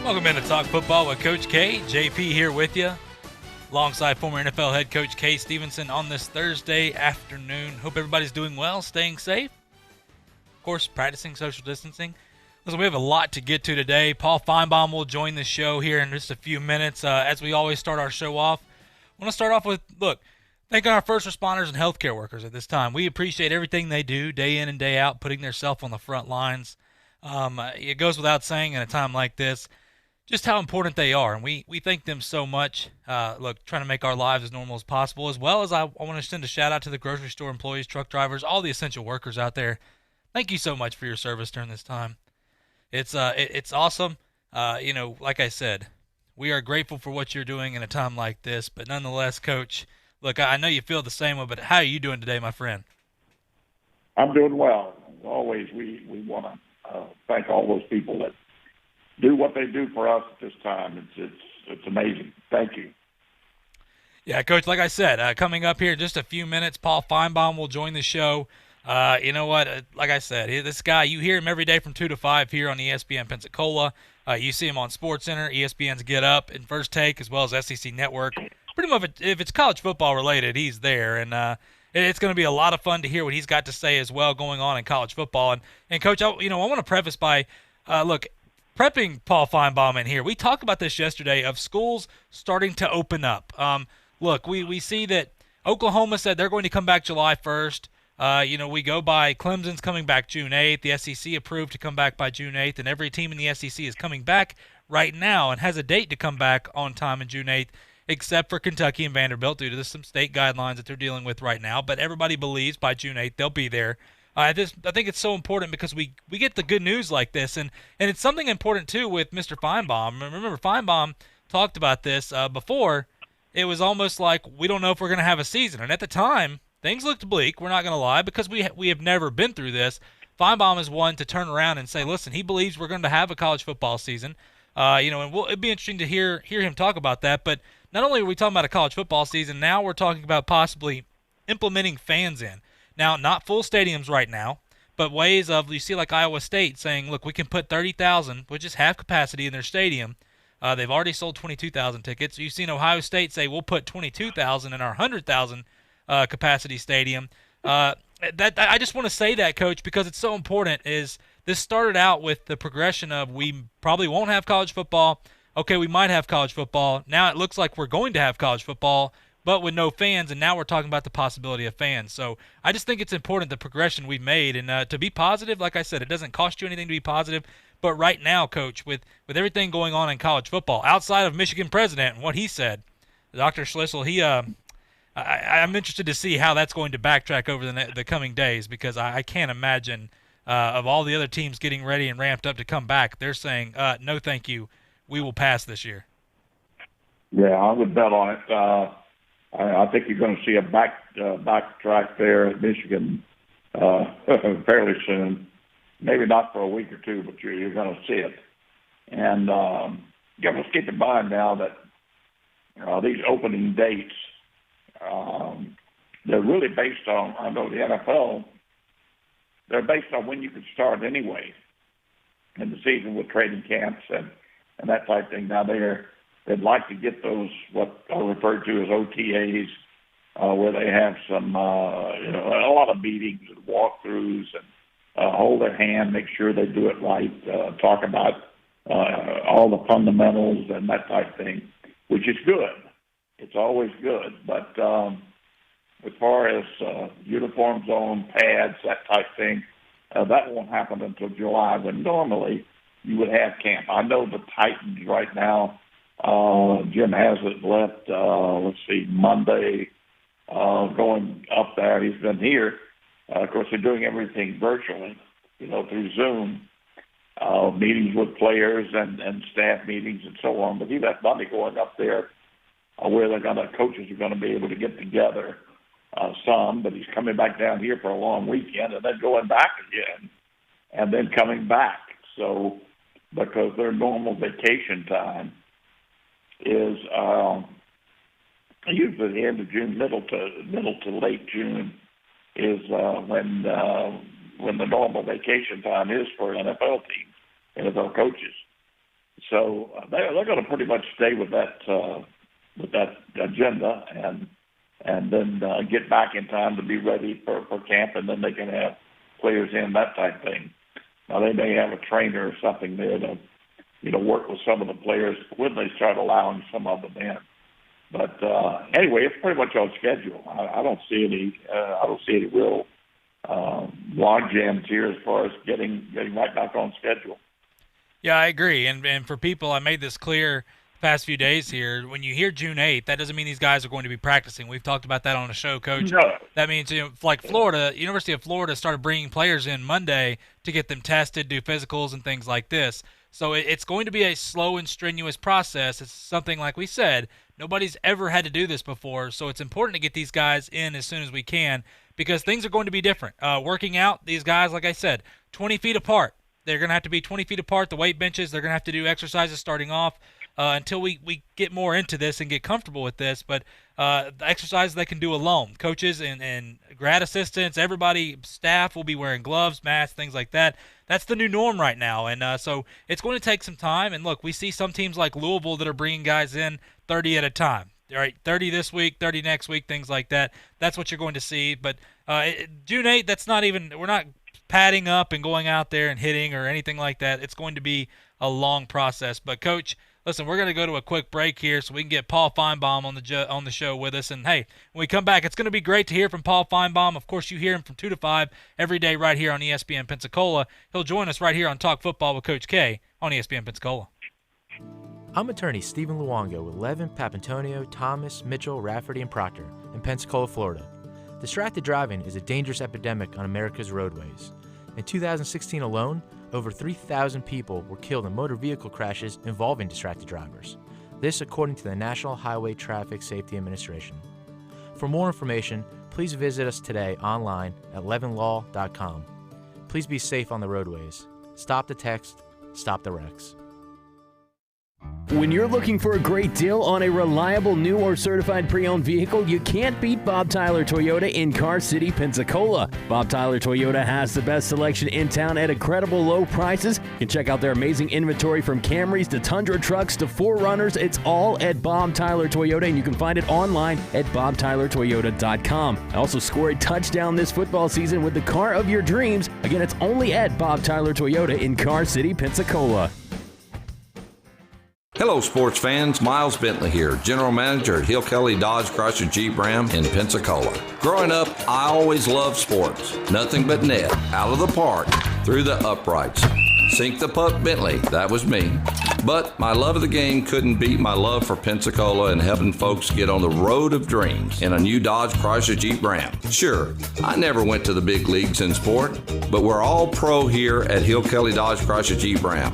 Welcome in to Talk Football with Coach K. JP here with you, alongside former NFL head coach Kay Stevenson on this Thursday afternoon. Hope everybody's doing well, staying safe. Of course, practicing social distancing. Listen, we have a lot to get to today. Paul Feinbaum will join the show here in just a few minutes. As we always start our show off, I want to start off with, thanking our first responders and healthcare workers at this time. We appreciate everything they do day in and day out, putting themselves on the front lines. It goes without saying in a time like this, just how important they are, and we thank them so much. Trying to make our lives as normal as possible, as well as I want to send a shout out to the grocery store employees, truck drivers, all the essential workers out there. Thank you so much for your service during this time. It's awesome. Like I said, we are grateful for what you're doing in a time like this. But nonetheless, Coach, look, I know you feel the same way. But how are you doing today, my friend? I'm doing well. As always, we want to thank all those people that do what they do for us at this time. It's amazing. Thank you. Yeah, Coach, like I said, coming up here in just a few minutes, Paul Feinbaum will join the show. You know what? Like I said, this guy, you hear him every day from 2 to 5 here on ESPN Pensacola. You see him on SportsCenter, ESPN's Get Up, and First Take, as well as SEC Network. Pretty much, if it's college football related, he's there. And it's going to be a lot of fun to hear what he's got to say as well going on in college football. And Coach, I want to preface by, prepping Paul Feinbaum in here. We talked about this yesterday of schools starting to open up. We see that Oklahoma said they're going to come back July 1st. We go by Clemson's coming back June 8th. The SEC approved to come back by June 8th, and every team in the SEC is coming back right now and has a date to come back on time in June 8th, except for Kentucky and Vanderbilt due to some state guidelines that they're dealing with right now. But everybody believes by June 8th they'll be there. I think it's so important because we get the good news like this, and it's something important too with Mr. Feinbaum. Remember, Feinbaum talked about this before. It was almost like we don't know if we're going to have a season, and at the time things looked bleak. We're not going to lie because we have never been through this. Feinbaum is one to turn around and say, listen, he believes we're going to have a college football season. It'd be interesting to hear him talk about that. But not only are we talking about a college football season, now we're talking about possibly implementing fans in. Now, not full stadiums right now, but ways of, you see like Iowa State saying, look, we can put 30,000, which is half capacity in their stadium. They've already sold 22,000 tickets. You've seen Ohio State say, we'll put 22,000 in our 100,000 capacity stadium. I just want to say that, Coach, because it's so important. Is this started out with the progression of we probably won't have college football. Okay, we might have college football. Now it looks like we're going to have college football, but with no fans, and now we're talking about the possibility of fans. So I just think it's important, the progression we've made, and to be positive, like I said, it doesn't cost you anything to be positive. But right now, Coach, with everything going on in college football, outside of Michigan president and what he said, Dr. Schlissel, I'm interested to see how that's going to backtrack over the coming days, because I can't imagine of all the other teams getting ready and ramped up to come back, they're saying, no thank you, we will pass this year. Yeah, I would bet on it. I think you're going to see a backtrack there at Michigan fairly soon. Maybe not for a week or two, but you're going to see it. And you must keep in mind now that these opening dates, they're really based on, I know the NFL, they're based on when you can start anyway in the season with training camps and that type of thing. Now they'd like to get those, what are referred to as OTAs, where they have some, a lot of meetings and walkthroughs and hold their hand, make sure they do it right, talk about all the fundamentals and that type of thing, which is good. It's always good. But as far as uniform zone, pads, that type of thing, that won't happen until July, when normally you would have camp. I know the Titans right now, Jim Haslett left, Monday, going up there. He's been here. Of course, they're doing everything virtually, through Zoom, meetings with players and staff meetings and so on. But he left Monday going up there where coaches are going to be able to get together some, but he's coming back down here for a long weekend and then going back again and then coming back. So, because their normal vacation time is usually the end of June, middle to late June is when the normal vacation time is for NFL teams, NFL coaches. So they're going to pretty much stay with that agenda, and then get back in time to be ready for camp, and then they can have players in, that type thing. Now they may have a trainer or something there to work with some of the players when they start allowing some of them in. But anyway, it's pretty much on schedule. I don't see any real log jams here as far as getting right back on schedule. Yeah, I agree. And for people, I made this clear the past few days here. When you hear June 8th, that doesn't mean these guys are going to be practicing. We've talked about that on the show, Coach. No. That means, like Florida, University of Florida started bringing players in Monday to get them tested, do physicals and things like this. So it's going to be a slow and strenuous process. It's something, like we said, nobody's ever had to do this before. So it's important to get these guys in as soon as we can, because things are going to be different. Working out, these guys, like I said, 20 feet apart. They're going to have to be 20 feet apart. The weight benches, they're going to have to do exercises starting off until we get more into this and get comfortable with this. But the exercises they can do alone. Coaches and grad assistants, everybody, staff will be wearing gloves, masks, things like that. That's the new norm right now. And so it's going to take some time. And, look, we see some teams like Louisville that are bringing guys in 30 at a time. All right, 30 this week, 30 next week, things like that. That's what you're going to see. But June 8th, that's not even – we're not – padding up and going out there and hitting or anything like that. It's going to be a long process. But, Coach, listen, we're going to go to a quick break here so we can get Paul Feinbaum on the show with us. And, hey, when we come back, it's going to be great to hear from Paul Feinbaum. Of course, you hear him from 2 to 5 every day right here on ESPN Pensacola. He'll join us right here on Talk Football with Coach K on ESPN Pensacola. I'm attorney Stephen Luongo with Levin, Papantonio, Thomas, Mitchell, Rafferty, and Proctor in Pensacola, Florida. Distracted driving is a dangerous epidemic on America's roadways. In 2016 alone, over 3,000 people were killed in motor vehicle crashes involving distracted drivers. This according to the National Highway Traffic Safety Administration. For more information, please visit us today online at levinlaw.com. Please be safe on the roadways. Stop the text, stop the wrecks. When you're looking for a great deal on a reliable new or certified pre-owned vehicle, you can't beat Bob Tyler Toyota in Car City, Pensacola. Bob Tyler Toyota has the best selection in town at incredible low prices. You can check out their amazing inventory from Camrys to Tundra trucks to 4Runners. It's all at Bob Tyler Toyota, and you can find it online at bobtylertoyota.com. Also score a touchdown this football season with the car of your dreams. Again, it's only at Bob Tyler Toyota in Car City, Pensacola. Hello, sports fans. Miles Bentley here, General Manager at Hill Kelly Dodge Chrysler Jeep Ram in Pensacola. Growing up, I always loved sports. Nothing but net, out of the park, through the uprights. Sink the puck Bentley, that was me. But my love of the game couldn't beat my love for Pensacola and helping folks get on the road of dreams in a new Dodge Chrysler Jeep Ram. Sure, I never went to the big leagues in sport, but we're all pro here at Hill Kelly Dodge Chrysler Jeep Ram.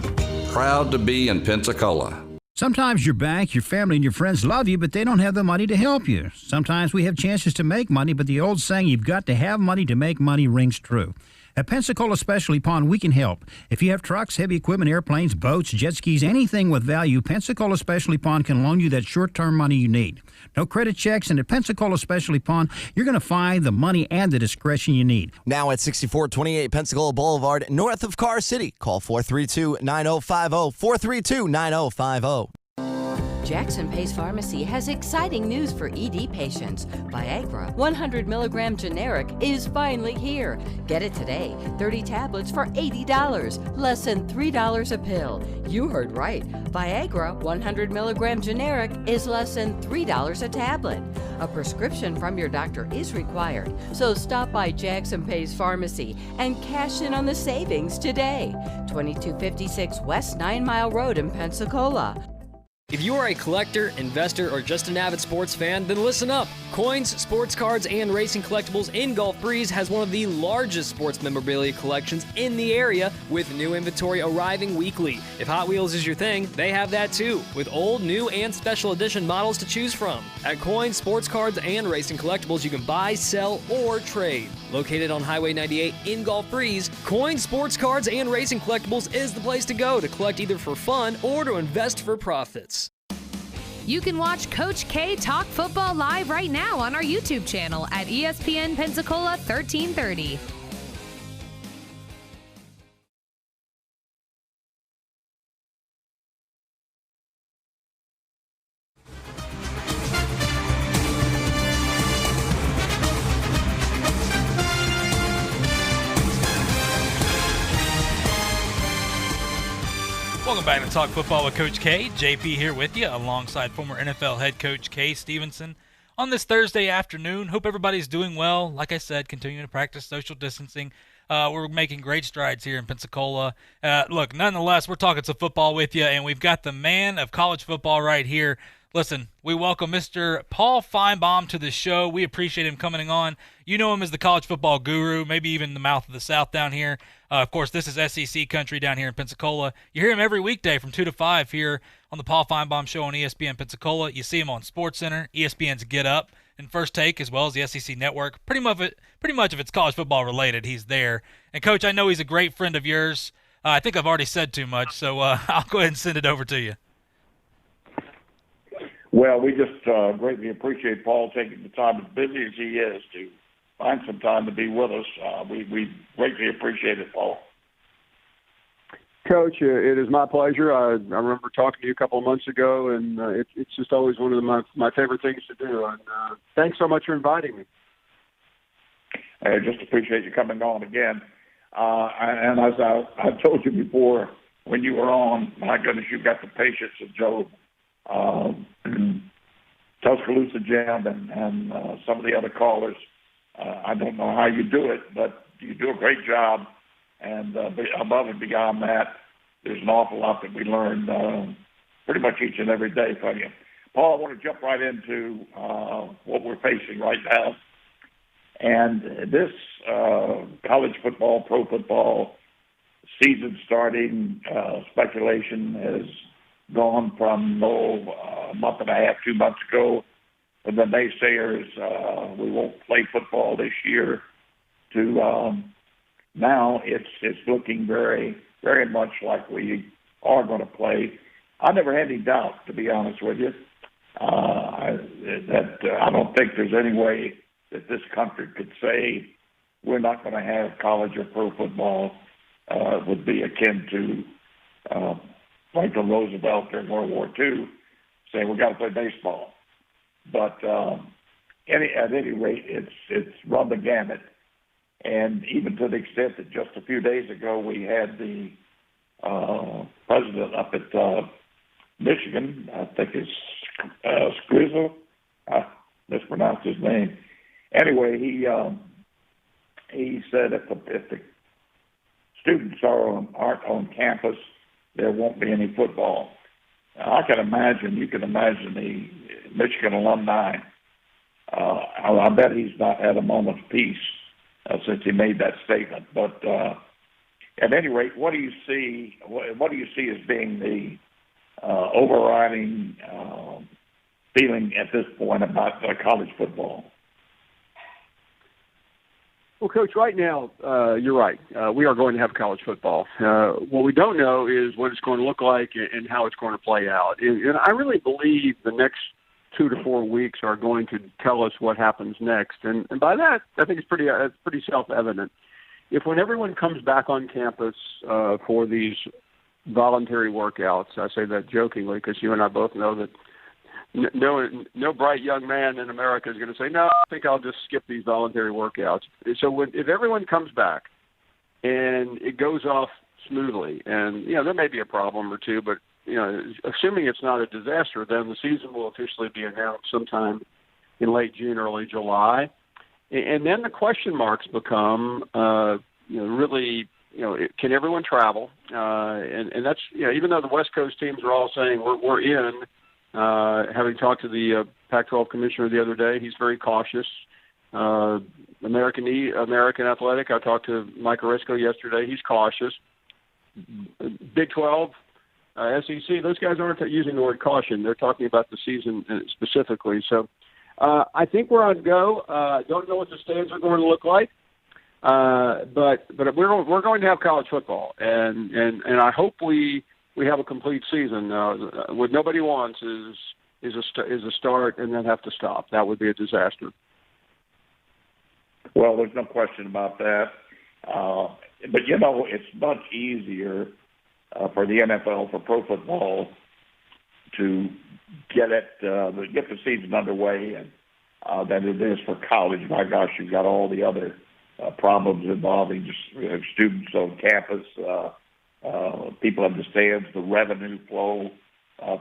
Proud to be in Pensacola. Sometimes your bank, your family, and your friends love you, but they don't have the money to help you. Sometimes we have chances to make money, but the old saying, you've got to have money to make money, rings true. At Pensacola Specialty Pond, we can help. If you have trucks, heavy equipment, airplanes, boats, jet skis, anything with value, Pensacola Specialty Pond can loan you that short-term money you need. No credit checks, and at Pensacola Specialty Pond, you're going to find the money and the discretion you need. Now at 6428 Pensacola Boulevard, north of Car City. Call 432-9050, 432-9050. Jackson Pace Pharmacy has exciting news for ED patients. Viagra 100 milligram generic is finally here. Get it today. 30 tablets for $80, less than $3 a pill. You heard right. Viagra 100 milligram generic is less than $3 a tablet. A prescription from your doctor is required, so stop by Jackson Pace Pharmacy and cash in on the savings today. 2256 West 9 Mile Road in Pensacola. If you are a collector, investor, or just an avid sports fan, then listen up. Coins, sports cards, and racing collectibles in Gulf Breeze has one of the largest sports memorabilia collections in the area, with new inventory arriving weekly. If Hot Wheels is your thing, they have that too, with old, new, and special edition models to choose from. At Coins, sports cards, and racing collectibles, you can buy, sell, or trade. Located on Highway 98 in Gulf Breeze, Coins, sports cards, and racing collectibles is the place to go to collect either for fun or to invest for profits. You can watch Coach K talk football live right now on our YouTube channel at ESPN Pensacola 1330. Welcome back to Talk Football with Coach K. JP here with you alongside former NFL head coach Kay Stevenson on this Thursday afternoon. Hope everybody's doing well. Like I said, continuing to practice social distancing. We're making great strides here in Pensacola. Look, nonetheless, we're talking some football with you, and we've got the man of college football right here. Listen, we welcome Mr. Paul Feinbaum to the show. We appreciate him coming on. You know him as the college football guru, maybe even the mouth of the South down here. Of course, this is SEC country down here in Pensacola. You hear him every weekday from 2 to 5 here on the Paul Feinbaum Show on ESPN Pensacola. You see him on SportsCenter, ESPN's Get Up, and First Take, as well as the SEC Network. Pretty much if it's college football related, he's there. And, Coach, I know he's a great friend of yours. I think I've already said too much, so I'll go ahead and send it over to you. Well, we just greatly appreciate Paul taking the time, as busy as he is, to find some time to be with us. We greatly appreciate it, Paul. Coach, it is my pleasure. I remember talking to you a couple of months ago, and it's just always one of my favorite things to do. And thanks so much for inviting me. I just appreciate you coming on again. And as I told you before, when you were on, my goodness, you got the patience of Job. Tuscaloosa Jam and some of the other callers. I don't know how you do it, but you do a great job. And above and beyond that, there's an awful lot that we learn pretty much each and every day from you. Paul, I want to jump right into what we're facing right now. And this college football, pro football season starting, speculation has gone from a month and a half, 2 months ago, and the naysayers, we won't play football this year, to now it's looking very, very much like we are going to play. I never had any doubt, to be honest with you, that I don't think there's any way that this country could say we're not going to have college or pro football. Would be akin to Franklin Roosevelt during World War II saying we've got to play baseball. But at any rate, it's run the gamut. And even to the extent that just a few days ago we had the president up at Michigan, I think it's Squizzo, I mispronounced his name. Anyway, he said if the students aren't on campus, there won't be any football. Now, you can imagine the Michigan alumni. I bet he's not had a moment's peace since he made that statement. But at any rate, what do you see as being the overriding feeling at this point about college football? Well, Coach, right now, you're right. We are going to have college football. What we don't know is what it's going to look like and how it's going to play out. And I really believe the next 2 to 4 weeks are going to tell us what happens next. And by that, I think it's pretty self-evident. When everyone comes back on campus for these voluntary workouts, I say that jokingly because you and I both know that no bright young man in America is going to say, no, I think I'll just skip these voluntary workouts. So if everyone comes back and it goes off smoothly, and, there may be a problem or two, but, assuming it's not a disaster, then the season will officially be announced sometime in late June, early July. And then the question marks become, really, can everyone travel? And that's, even though the West Coast teams are all saying we're in, having talked to the Pac-12 commissioner the other day, he's very cautious. American Athletic, I talked to Mike Orisco yesterday, he's cautious. Big 12, SEC, those guys aren't using the word caution. They're talking about the season specifically. So I think we're on go. Don't know what the stands are going to look like, but we're going to have college football, and I hope we have a complete season. What nobody wants is a start and then have to stop. That would be a disaster. Well, there's no question about that. But it's much easier for the NFL, for pro football, to get the season underway than it is for college. My gosh, you've got all the other problems involving just students on campus, people understand the revenue flow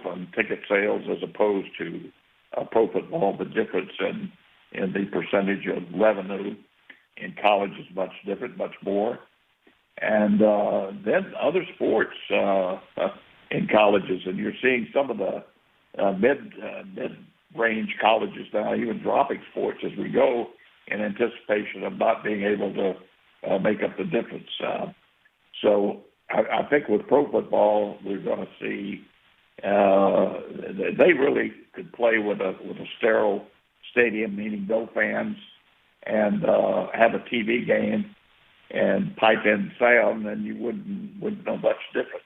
from ticket sales as opposed to pro football. The difference in the percentage of revenue in college is much different, much more. And then other sports in colleges, and you're seeing some of the mid-range colleges now even dropping sports as we go in anticipation of not being able to make up the difference. So I think with pro football, we're going to see they really could play with a sterile stadium, meaning no fans, and have a TV game and pipe in sound, and you wouldn't know much different.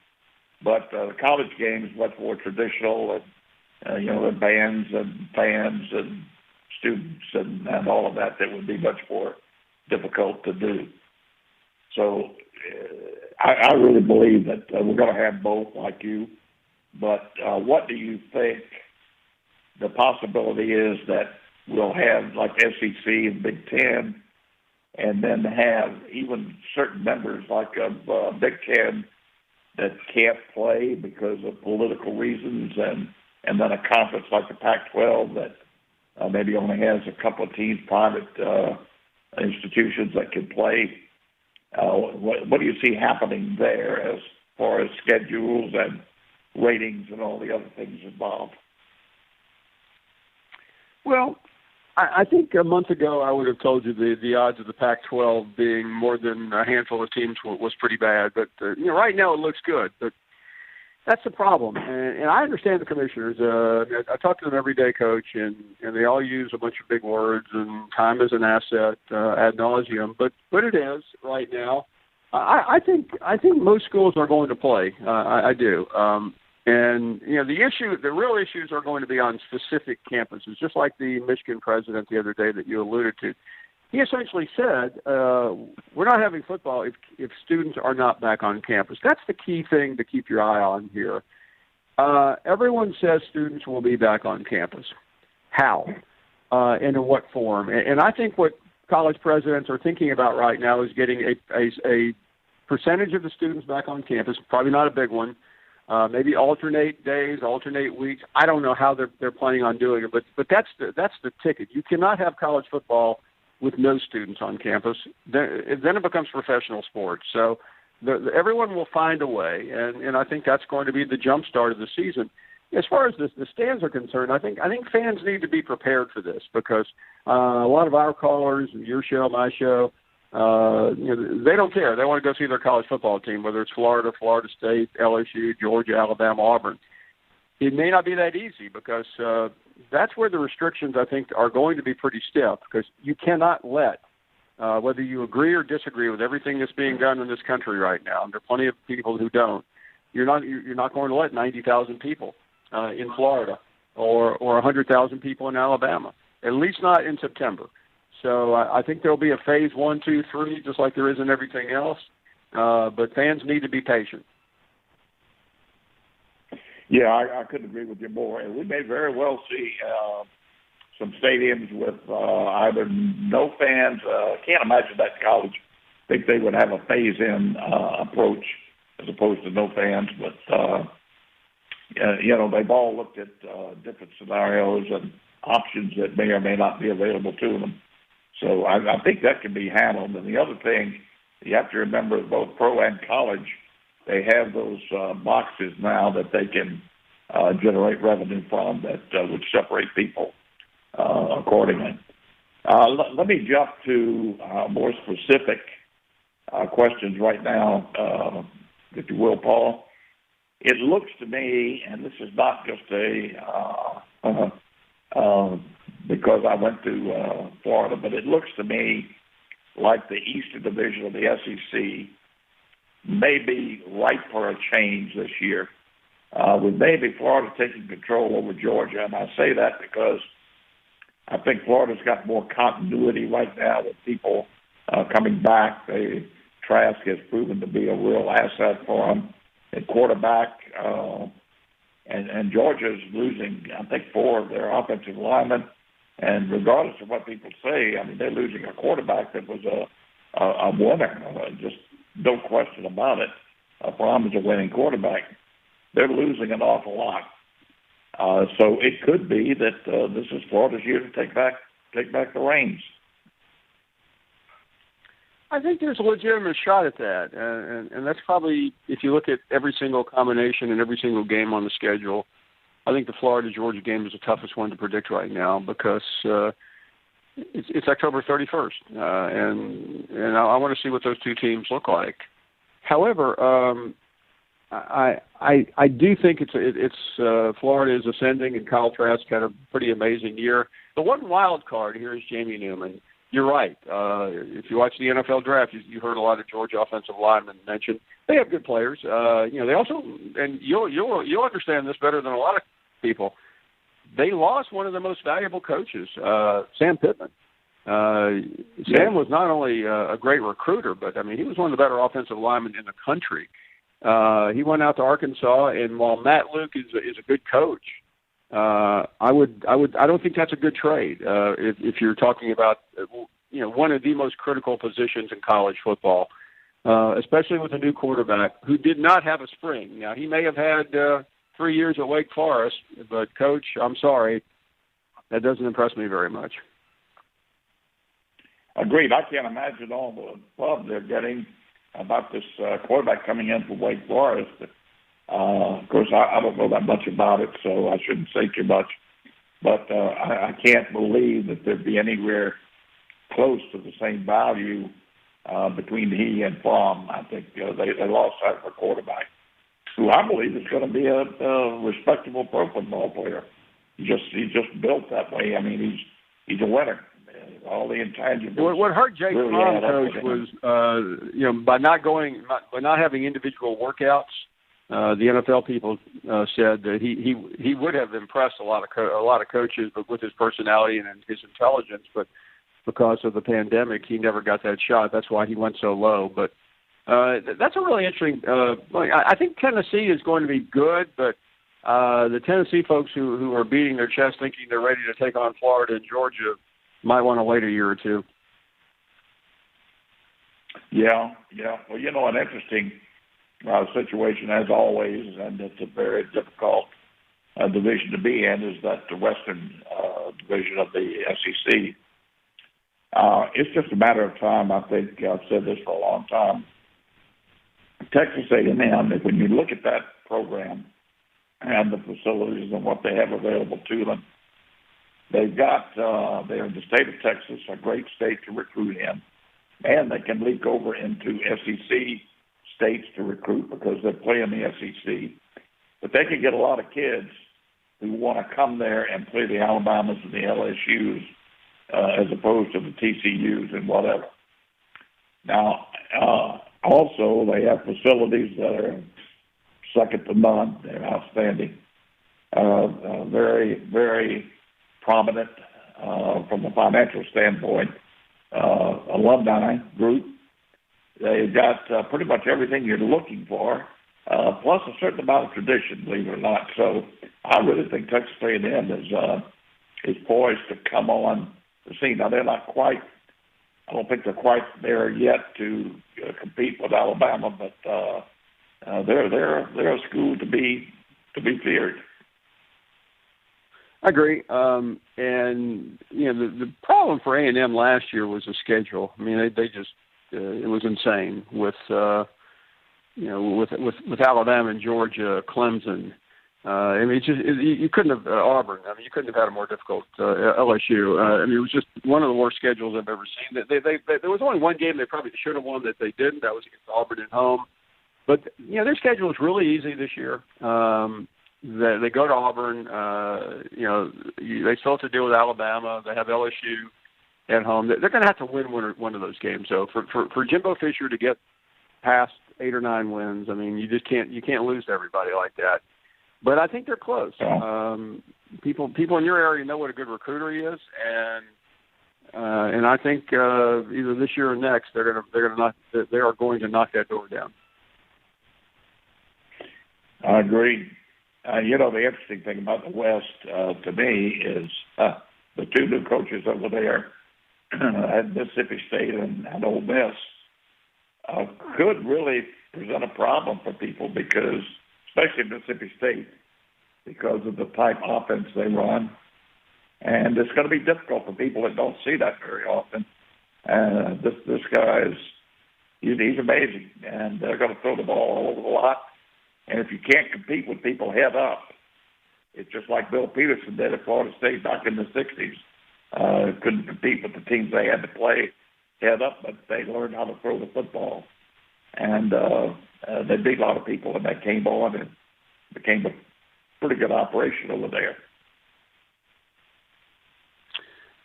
But the college game is much more traditional, and the bands and fans and students and all of that would be much more difficult to do. So I really believe that we're going to have both, like you. But what do you think the possibility is that we'll have, like SEC and Big Ten, and then have even certain members like Big Ten that can't play because of political reasons, and then a conference like the Pac-12 that maybe only has a couple of teams, private institutions that can play. What do you see happening there as far as schedules and ratings and all the other things involved? Well, I think a month ago I would have told you the odds of the Pac-12 being more than a handful of teams was pretty bad. But right now it looks good. But that's the problem. And I understand the commissioners. I talk to them every day, Coach, and they all use a bunch of big words, and time is an asset ad nauseum. But it is right now. I think most schools are going to play. I do. And the real issues are going to be on specific campuses, just like the Michigan president the other day that you alluded to. He essentially said, we're not having football if students are not back on campus. That's the key thing to keep your eye on here. Everyone says students will be back on campus. How? And in what form? And I think what college presidents are thinking about right now is getting a percentage of the students back on campus, probably not a big one, maybe alternate days, alternate weeks. I don't know how they're planning on doing it, but that's the ticket. You cannot have college football with no students on campus. Then it becomes professional sports. So everyone will find a way, and I think that's going to be the jump start of the season. As far as the stands are concerned, I think fans need to be prepared for this because a lot of our callers, your show, my show, they don't care. They want to go see their college football team, whether it's Florida, Florida State, LSU, Georgia, Alabama, Auburn. It may not be that easy because that's where the restrictions, I think, are going to be pretty stiff because you cannot let, whether you agree or disagree with everything that's being done in this country right now, and there are plenty of people who don't, you're not going to let 90,000 people in Florida or 100,000 people in Alabama, at least not in September. So I think there'll be a phase 1, 2, 3, just like there is in everything else. But fans need to be patient. Yeah, I couldn't agree with you more. And we may very well see some stadiums with either no fans. I can't imagine that college. I think they would have a phase-in approach as opposed to no fans. But, they've all looked at different scenarios and options that may or may not be available to them. So I think that can be handled. And the other thing, you have to remember, both pro and college, they have those boxes now that they can generate revenue from that would separate people accordingly. Let me jump to more specific questions right now, if you will, Paul. It looks to me, and this is not just because I went to Florida, but it looks to me like the Eastern Division of the SEC may be ripe for a change this year, with maybe Florida taking control over Georgia. And I say that because I think Florida's got more continuity right now with people coming back. Trask has proven to be a real asset for them at quarterback. And Georgia's losing, I think, 4 of their offensive linemen. And regardless of what people say, I mean, they're losing a quarterback that was a winner. Just no question about it. Fromm is a winning quarterback. They're losing an awful lot. So it could be that this is Florida's year to take back the reins. I think there's a legitimate shot at that, and that's probably, if you look at every single combination and every single game on the schedule, I think the Florida-Georgia game is the toughest one to predict right now because it's October 31st, and I want to see what those two teams look like. However, I do think it's Florida is ascending, and Kyle Trask had a pretty amazing year. The one wild card here is Jamie Newman. You're right. If you watch the NFL draft, you heard a lot of Georgia offensive linemen mentioned. They have good players. They also, and you'll understand this better than a lot of people. They lost one of the most valuable coaches, Sam Pittman. Sam was not only a great recruiter, but I mean he was one of the better offensive linemen in the country. He went out to Arkansas, and while Matt Luke is a good coach, I don't think that's a good trade. If you're talking about one of the most critical positions in college football, especially with a new quarterback who did not have a spring. Now he may have had 3 years at Wake Forest, but Coach, I'm sorry, that doesn't impress me very much. Agreed. I can't imagine all the love they're getting about this quarterback coming in from Wake Forest. Of course, I don't know that much about it, so I shouldn't say too much. But I can't believe that there'd be anywhere close to the same value between he and Fromm. I think they lost out of a quarterback who I believe is going to be a respectable pro football player. He's just built that way. I mean, he's a winner. All the intangibles. What hurt Jake really Fromm, Coach, was by not having individual workouts. The NFL people said that he would have impressed a lot of coaches, but with his personality and his intelligence. But because of the pandemic, he never got that shot. That's why he went so low. But that's a really interesting. I think Tennessee is going to be good, but the Tennessee folks who are beating their chest thinking they're ready to take on Florida and Georgia might want to wait a year or two. Yeah. Well, an interesting situation, as always, and it's a very difficult division to be in, is that the Western division of the SEC. It's just a matter of time. I think I've said this for a long time. Texas A&M, when you look at that program and the facilities and what they have available to them, they've got, they're in the state of Texas, a great state to recruit in, and they can leak over into SEC states to recruit because they play in the SEC. But they can get a lot of kids who want to come there and play the Alabamas and the LSUs as opposed to the TCUs and whatever. Now, also, they have facilities that are second to none. They're outstanding. Very, very prominent from a financial standpoint. Alumni group. They've got pretty much everything you're looking for, plus a certain amount of tradition, believe it or not. So I really think Texas A&M is poised to come on the scene. Now, they're not quite, I don't think they're quite there yet to compete with Alabama, but they're a school to be feared. I agree. And the problem for A&M last year was the schedule. I mean, they just it was insane with Alabama and Georgia, Clemson. I mean, you couldn't have Auburn. I mean, you couldn't have had a more difficult LSU. I mean, it was just one of the worst schedules I've ever seen. There was only one game they probably should have won that they didn't. That was against Auburn at home. But their schedule is really easy this year. They go to Auburn. They still have to deal with Alabama. They have LSU at home. They're going to have to win one of those games. So for Jimbo Fisher to get past 8 or 9 wins, I mean, you can't lose to everybody like that. But I think they're close. People in your area know what a good recruiter he is, and I think either this year or next they are going to knock that door down. I agree. The interesting thing about the West to me is the two new coaches over there at Mississippi State and Ole Miss. could really present a problem for people because, especially Mississippi State, because of the type of offense they run. And it's going to be difficult for people that don't see that very often. This guy he's amazing, and they're going to throw the ball all over the lot. And if you can't compete with people head up, it's just like Bill Peterson did at Florida State back in the 60s. Couldn't compete with the teams they had to play head up, but they learned how to throw the football. And they beat a lot of people, and that came on and became a pretty good operation over there.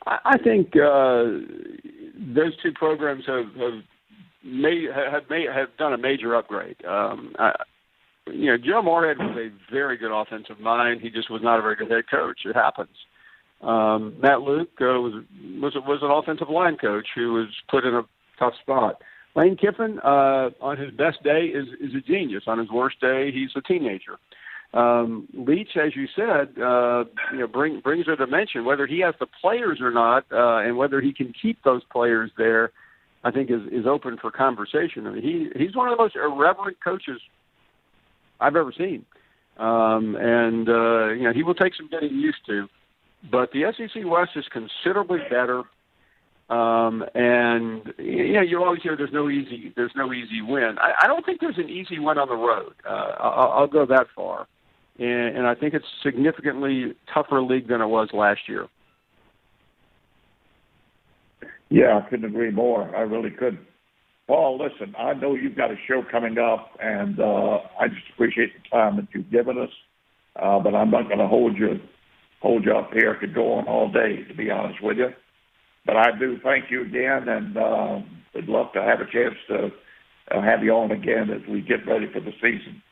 I think those two programs have done a major upgrade. Joe Moorhead was a very good offensive mind. He just was not a very good head coach. It happens. Matt Luke was an offensive line coach who was put in a tough spot. Lane Kiffin, on his best day, is a genius. On his worst day, he's a teenager. Leach, as you said, brings a dimension. Whether he has the players or not, and whether he can keep those players there, I think is open for conversation. I mean, he's one of the most irreverent coaches I've ever seen, he will take some getting used to. But the SEC West is considerably better, you always hear there's no easy win. I don't think there's an easy win on the road. I'll go that far. And I think it's a significantly tougher league than it was last year. Yeah, I couldn't agree more. I really couldn't. Paul, listen, I know you've got a show coming up, and I just appreciate the time that you've given us. But I'm not going to hold you up here. I could go on all day, to be honest with you. But I do thank you again, and would love to have a chance to have you on again as we get ready for the season.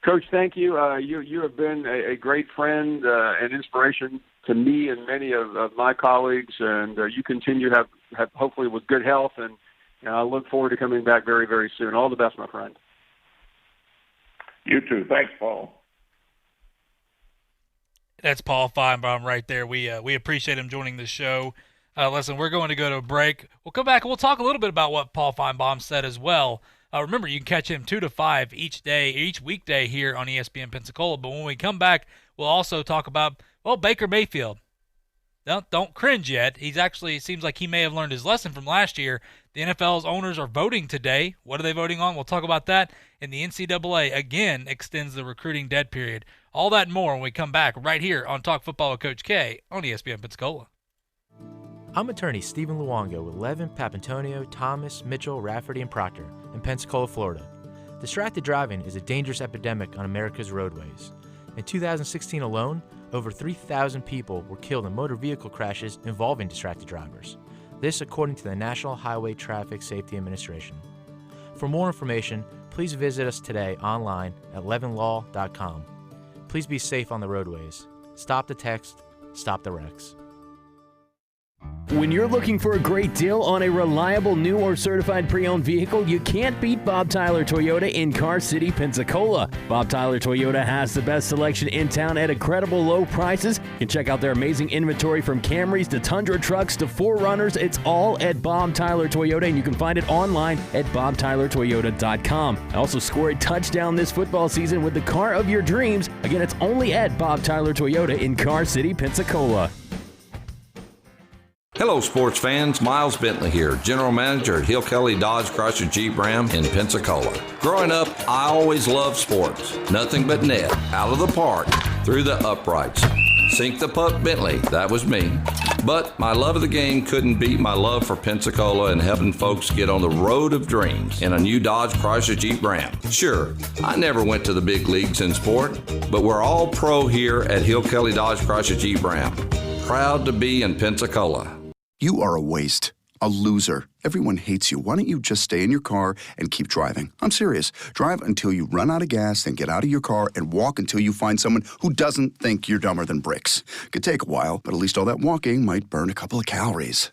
Coach, thank you. You have been a great friend and inspiration to me and many of my colleagues, and you continue to have hopefully with good health, and I look forward to coming back very, very soon. All the best, my friend. You too. Thanks, Paul. That's Paul Feinbaum right there. We appreciate him joining the show. Listen, we're going to go to a break. We'll come back and we'll talk a little bit about what Paul Feinbaum said as well. Remember, you can catch him 2 to 5 each weekday here on ESPN Pensacola. But when we come back, we'll also talk about, Baker Mayfield. Don't cringe yet. It seems like he may have learned his lesson from last year. The NFL's owners are voting today. What are they voting on? We'll talk about that. And the NCAA, again, extends the recruiting dead period. All that and more when we come back right here on Talk Football with Coach K on ESPN Pensacola. I'm attorney Stephen Luongo with Levin, Papantonio, Thomas, Mitchell, Rafferty, and Proctor in Pensacola, Florida. Distracted driving is a dangerous epidemic on America's roadways. In 2016 alone, over 3,000 people were killed in motor vehicle crashes involving distracted drivers. This according to the National Highway Traffic Safety Administration. For more information, please visit us today online at levinlaw.com. Please be safe on the roadways. Stop the text, stop the wrecks. When you're looking for a great deal on a reliable new or certified pre-owned vehicle, you can't beat Bob Tyler Toyota in Car City, Pensacola. Bob Tyler Toyota has the best selection in town at incredible low prices. You can check out their amazing inventory from Camrys to Tundra trucks to 4Runners. It's all at Bob Tyler Toyota, and you can find it online at bobtylertoyota.com. Also score a touchdown this football season with the car of your dreams. Again, it's only at Bob Tyler Toyota in Car City, Pensacola. Hello, sports fans. Miles Bentley here, General Manager at Hill Kelly Dodge Chrysler Jeep Ram in Pensacola. Growing up, I always loved sports. Nothing but net, out of the park, through the uprights. Sink the puck Bentley, that was me. But my love of the game couldn't beat my love for Pensacola and helping folks get on the road of dreams in a new Dodge Chrysler Jeep Ram. Sure, I never went to the big leagues in sport, but we're all pro here at Hill Kelly Dodge Chrysler Jeep Ram. Proud to be in Pensacola. You are a waste, a loser. Everyone hates you. Why don't you just stay in your car and keep driving? I'm serious. Drive until you run out of gas, then get out of your car and walk until you find someone who doesn't think you're dumber than bricks. Could take a while, but at least all that walking might burn a couple of calories.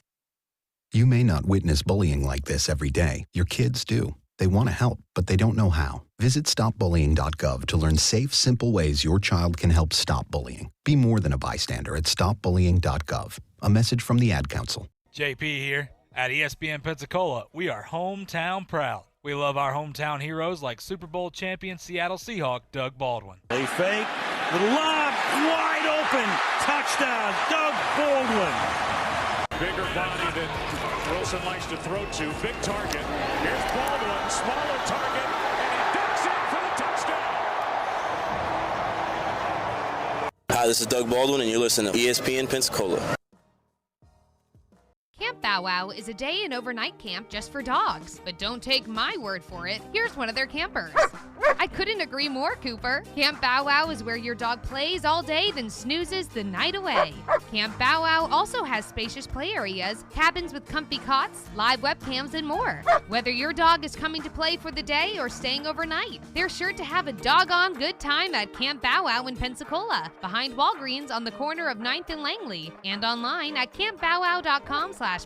You may not witness bullying like this every day. Your kids do. They want to help, but they don't know how. Visit stopbullying.gov to learn safe, simple ways your child can help stop bullying. Be more than a bystander at stopbullying.gov. A message from the Ad Council. JP here. At ESPN Pensacola, we are hometown proud. We love our hometown heroes like Super Bowl champion Seattle Seahawk Doug Baldwin. They fake, the lob, wide open, touchdown, Doug Baldwin. Bigger body that Wilson likes to throw to, big target. Here's Baldwin, smaller target, and he ducks in for the touchdown. Hi, this is Doug Baldwin, and you're listening to ESPN Pensacola. Camp Bow Wow is a day and overnight camp just for dogs. But don't take my word for it. Here's one of their campers. I couldn't agree more, Cooper. Camp Bow Wow is where your dog plays all day, then snoozes the night away. Camp Bow Wow also has spacious play areas, cabins with comfy cots, live webcams, and more. Whether your dog is coming to play for the day or staying overnight, they're sure to have a doggone good time at Camp Bow Wow in Pensacola, behind Walgreens on the corner of 9th and Langley, and online at campbowwow.com/Pensacola.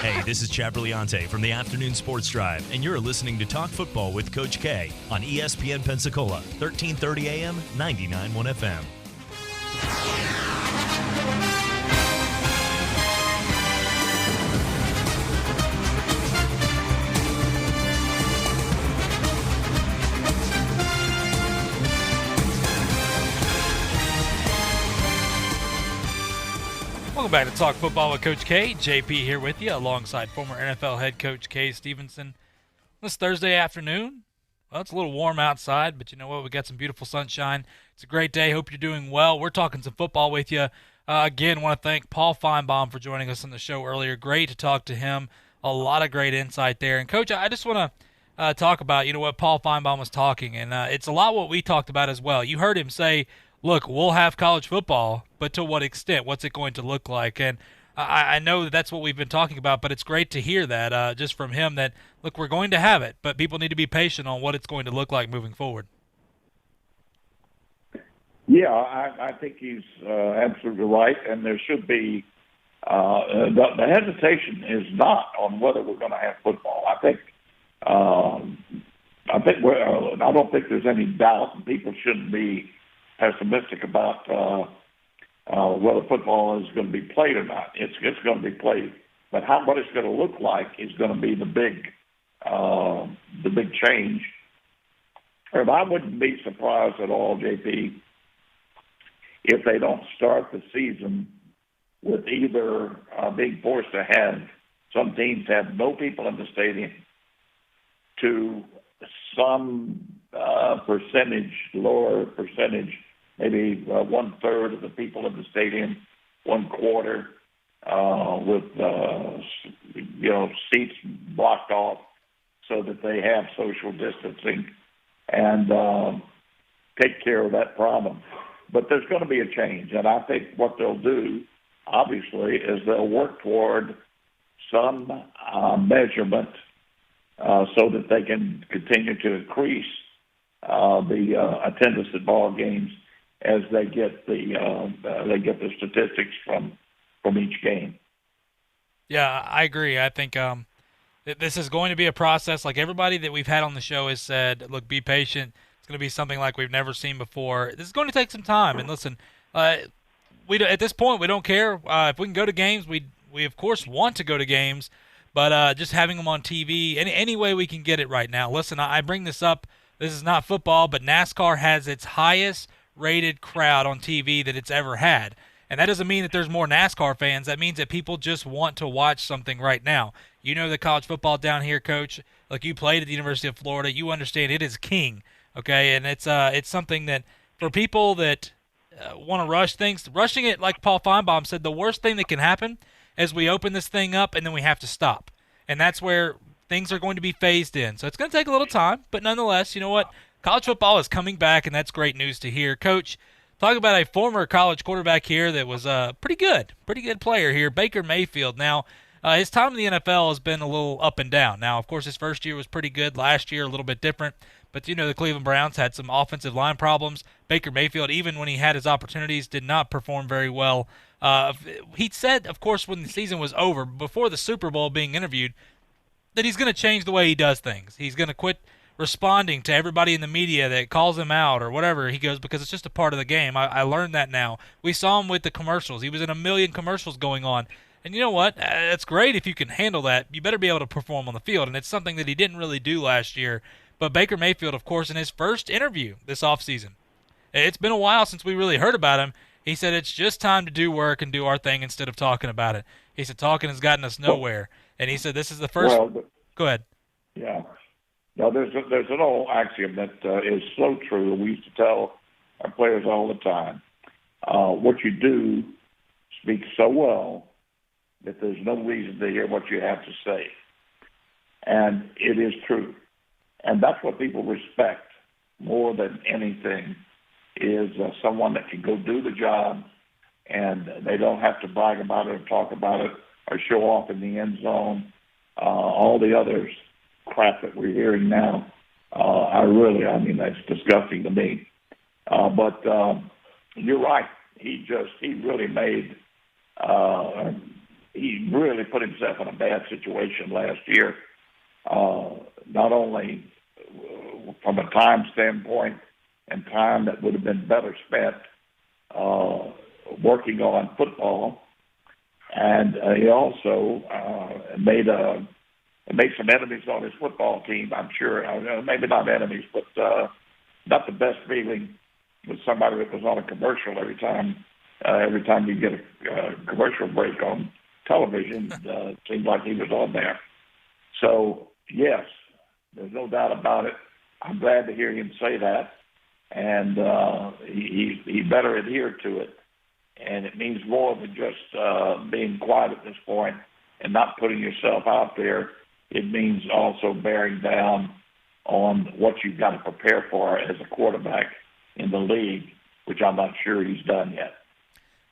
Hey, this is Chad Brillante from the Afternoon Sports Drive, and you're listening to Talk Football with Coach K on ESPN Pensacola, 1330 AM, 99.1 FM. Welcome back to Talk Football with Coach K. JP here with you alongside former NFL head coach Kay Stevenson. This Thursday afternoon, well, it's a little warm outside, but you know what? We got some beautiful sunshine. It's a great day. Hope you're doing well. We're talking some football with you. Again, want to thank Paul Feinbaum for joining us on the show earlier. Great to talk to him. A lot of great insight there. And, Coach, I just want to talk about, you know, what Paul Feinbaum was talking, and it's a lot what we talked about as well. You heard him say, look, we'll have college football, but to what extent? What's it going to look like? And I know that's what we've been talking about, but it's great to hear that just from him that, look, we're going to have it, but people need to be patient on what it's going to look like moving forward. Yeah, I think he's absolutely right, and there should be the hesitation is not on whether we're going to have football. I don't think there's any doubt, and people shouldn't be pessimistic about whether football is going to be played or not. It's going to be played, but what it's going to look like is going to be the big change. And I wouldn't be surprised at all, JP, if they don't start the season with either being forced to have some teams have no people in the stadium to some lower percentage, maybe 1/3 of the people in the stadium, 1/4, with seats blocked off so that they have social distancing and take care of that problem. But there's going to be a change, and I think what they'll do, obviously, is they'll work toward some measurement so that they can continue to increase the attendance at ball games as they get the statistics from each game. Yeah, I agree. I think this is going to be a process. Like everybody that we've had on the show has said, look, be patient. It's going to be something like we've never seen before. This is going to take some time. And listen, at this point, we don't care. If we can go to games, we of course want to go to games, but just having them on TV, any way we can get it right now. Listen, I bring this up. This is not football, but NASCAR has its highest rated crowd on TV that it's ever had. And that doesn't mean that there's more NASCAR fans. That means that people just want to watch something right now. You know the college football down here, Coach. Like you played at the University of Florida. You understand it is king, okay? And it's something that for people that want to rush things, rushing it, like Paul Feinbaum said, the worst thing that can happen is we open this thing up and then we have to stop. And that's where things are going to be phased in. So it's going to take a little time, but nonetheless, you know what? College football is coming back, and that's great news to hear. Coach, talk about a former college quarterback here that was a pretty good player here, Baker Mayfield. Now, his time in the NFL has been a little up and down. Now, of course, his first year was pretty good. Last year, a little bit different. But, you know, the Cleveland Browns had some offensive line problems. Baker Mayfield, even when he had his opportunities, did not perform very well. He said, of course, when the season was over, before the Super Bowl being interviewed, that he's going to change the way he does things. He's going to quit responding to everybody in the media that calls him out or whatever. He goes, because it's just a part of the game. I learned that now. We saw him with the commercials. He was in a million commercials going on. And you know what? It's great if you can handle that. You better be able to perform on the field, and it's something that he didn't really do last year. But Baker Mayfield, of course, in his first interview this offseason, it's been a while since we really heard about him. He said it's just time to do work and do our thing instead of talking about it. He said talking has gotten us nowhere. And he said this is the first. Go ahead. Yeah. No, there's an old axiom that is so true. We used to tell our players all the time, what you do speaks so well that there's no reason to hear what you have to say. And it is true. And that's what people respect more than anything is someone that can go do the job and they don't have to brag about it or talk about it or show off in the end zone. All the other crap that we're hearing now, I mean, that's disgusting to me. But you're right. He really put himself in a bad situation last year, not only from a time standpoint and time that would have been better spent working on football, and he also made some enemies on his football team, I'm sure. Maybe not enemies, but not the best feeling with somebody that was on a commercial every time you get a commercial break on television. It seemed like he was on there. So, yes, there's no doubt about it. I'm glad to hear him say that, and he better adhere to it. And it means more than just being quiet at this point and not putting yourself out there. It means also bearing down on what you've got to prepare for as a quarterback in the league, which I'm not sure he's done yet.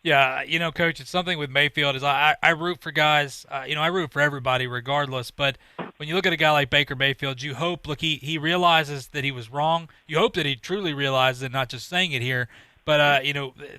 Yeah, Coach, it's something with Mayfield is I root for guys. I root for everybody regardless. But when you look at a guy like Baker Mayfield, you hope, he realizes that he was wrong. You hope that he truly realizes it, not just saying it here. But,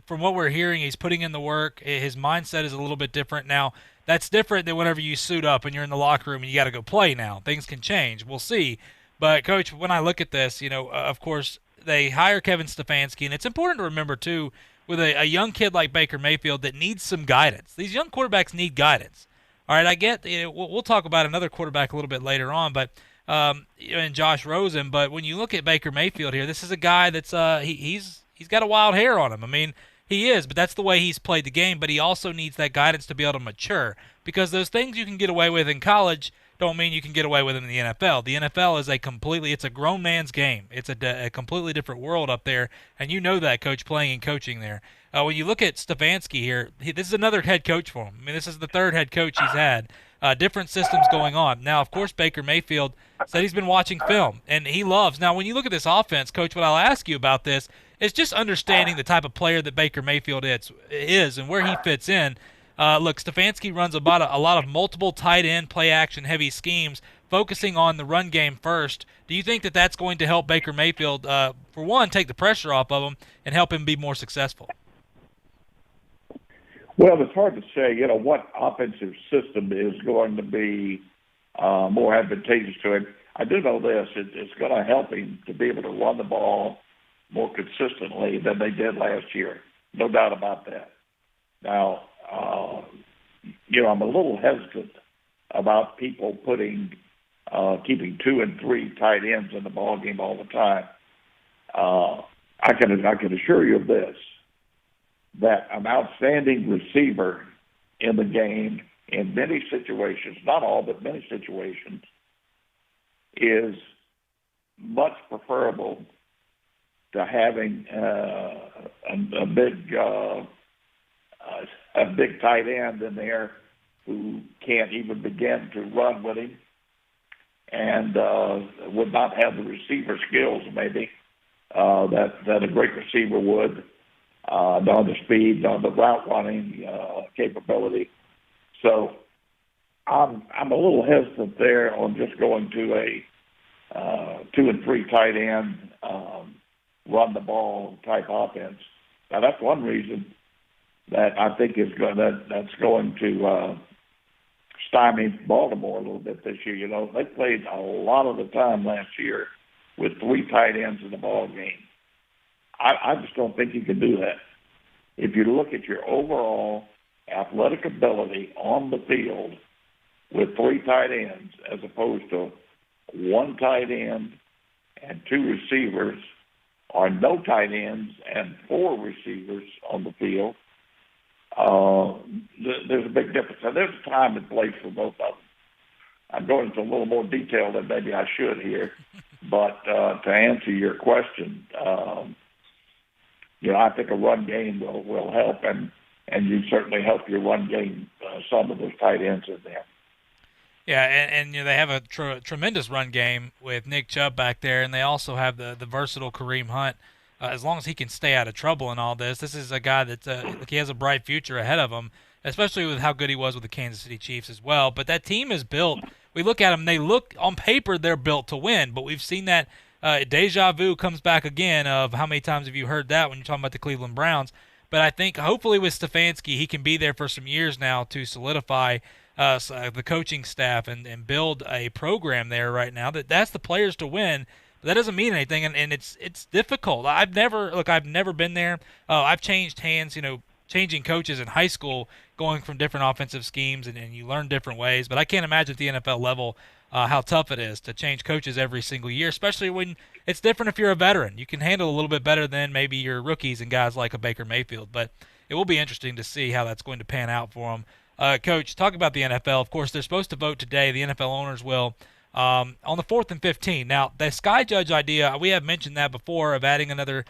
from what we're hearing, he's putting in the work. His mindset is a little bit different now. That's different than whenever you suit up and you're in the locker room and you got to go play now. Things can change. We'll see. But, Coach, when I look at this, of course, they hire Kevin Stefanski. And it's important to remember, too, with a young kid like Baker Mayfield that needs some guidance. These young quarterbacks need guidance. All right, I get we'll talk about another quarterback a little bit later on, but and Josh Rosen. But when you look at Baker Mayfield here, this is a guy that's he's got a wild hair on him. I mean, he is, but that's the way he's played the game. But he also needs that guidance to be able to mature, because those things you can get away with in college don't mean you can get away with them in the NFL. The NFL is it's a grown man's game. It's a completely different world up there, and you know that, Coach, playing and coaching there. When you look at Stefanski here, this is another head coach for him. I mean, this is the third head coach he's had. Different systems going on. Now, of course, Baker Mayfield said he's been watching film, and he loves. Now, when you look at this offense, Coach, what I'll ask you about this is just understanding the type of player that Baker Mayfield is and where he fits in. Look, Stefanski runs a lot of multiple tight end play action heavy schemes, focusing on the run game first. Do you think that that's going to help Baker Mayfield, for one, take the pressure off of him and help him be more successful? Well, it's hard to say, what offensive system is going to be more advantageous to him. I do know this. It's going to help him to be able to run the ball more consistently than they did last year. No doubt about that. Now, I'm a little hesitant about people keeping 2 and 3 tight ends in the ball game all the time. I can assure you of this, that an outstanding receiver in the game in many situations, not all, but many situations, is much preferable to having a big tight end in there who can't even begin to run with him and would not have the receiver skills maybe that a great receiver would, on the speed, on the route running capability. So I'm a little hesitant there on just going to a 2 and 3 tight end run the ball type offense. Now that's one reason that I think that's going to stymie Baltimore a little bit this year. They played a lot of the time last year with 3 tight ends in the ball game. I just don't think you can do that. If you look at your overall athletic ability on the field with 3 tight ends as opposed to 1 tight end and 2 receivers, or no tight ends and 4 receivers on the field, there's a big difference. And there's a time and place for both of them. I'm going into a little more detail than maybe I should here, but to answer your question, I think a run game will help, and you certainly help your run game some of those tight ends in there. Yeah, and they have a tremendous run game with Nick Chubb back there, and they also have the versatile Kareem Hunt. As long as he can stay out of trouble in all this is a guy that he has a bright future ahead of him, especially with how good he was with the Kansas City Chiefs as well. But that team is built. We look at them, they look on paper they're built to win, but we've seen that deja vu comes back again of how many times have you heard that when you're talking about the Cleveland Browns. But I think hopefully with Stefanski, he can be there for some years now to solidify the coaching staff and build a program there right now. That's the players to win. But that doesn't mean anything, and it's difficult. I've never been there. I've changed hands, changing coaches in high school, going from different offensive schemes, and you learn different ways. But I can't imagine at the NFL level how tough it is to change coaches every single year, especially when it's different if you're a veteran. You can handle a little bit better than maybe your rookies and guys like a Baker Mayfield. But it will be interesting to see how that's going to pan out for them. Coach, talk about the NFL. Of course, they're supposed to vote today. The NFL owners will on the 4th and 15. Now, the Sky Judge idea, we have mentioned that before, of adding another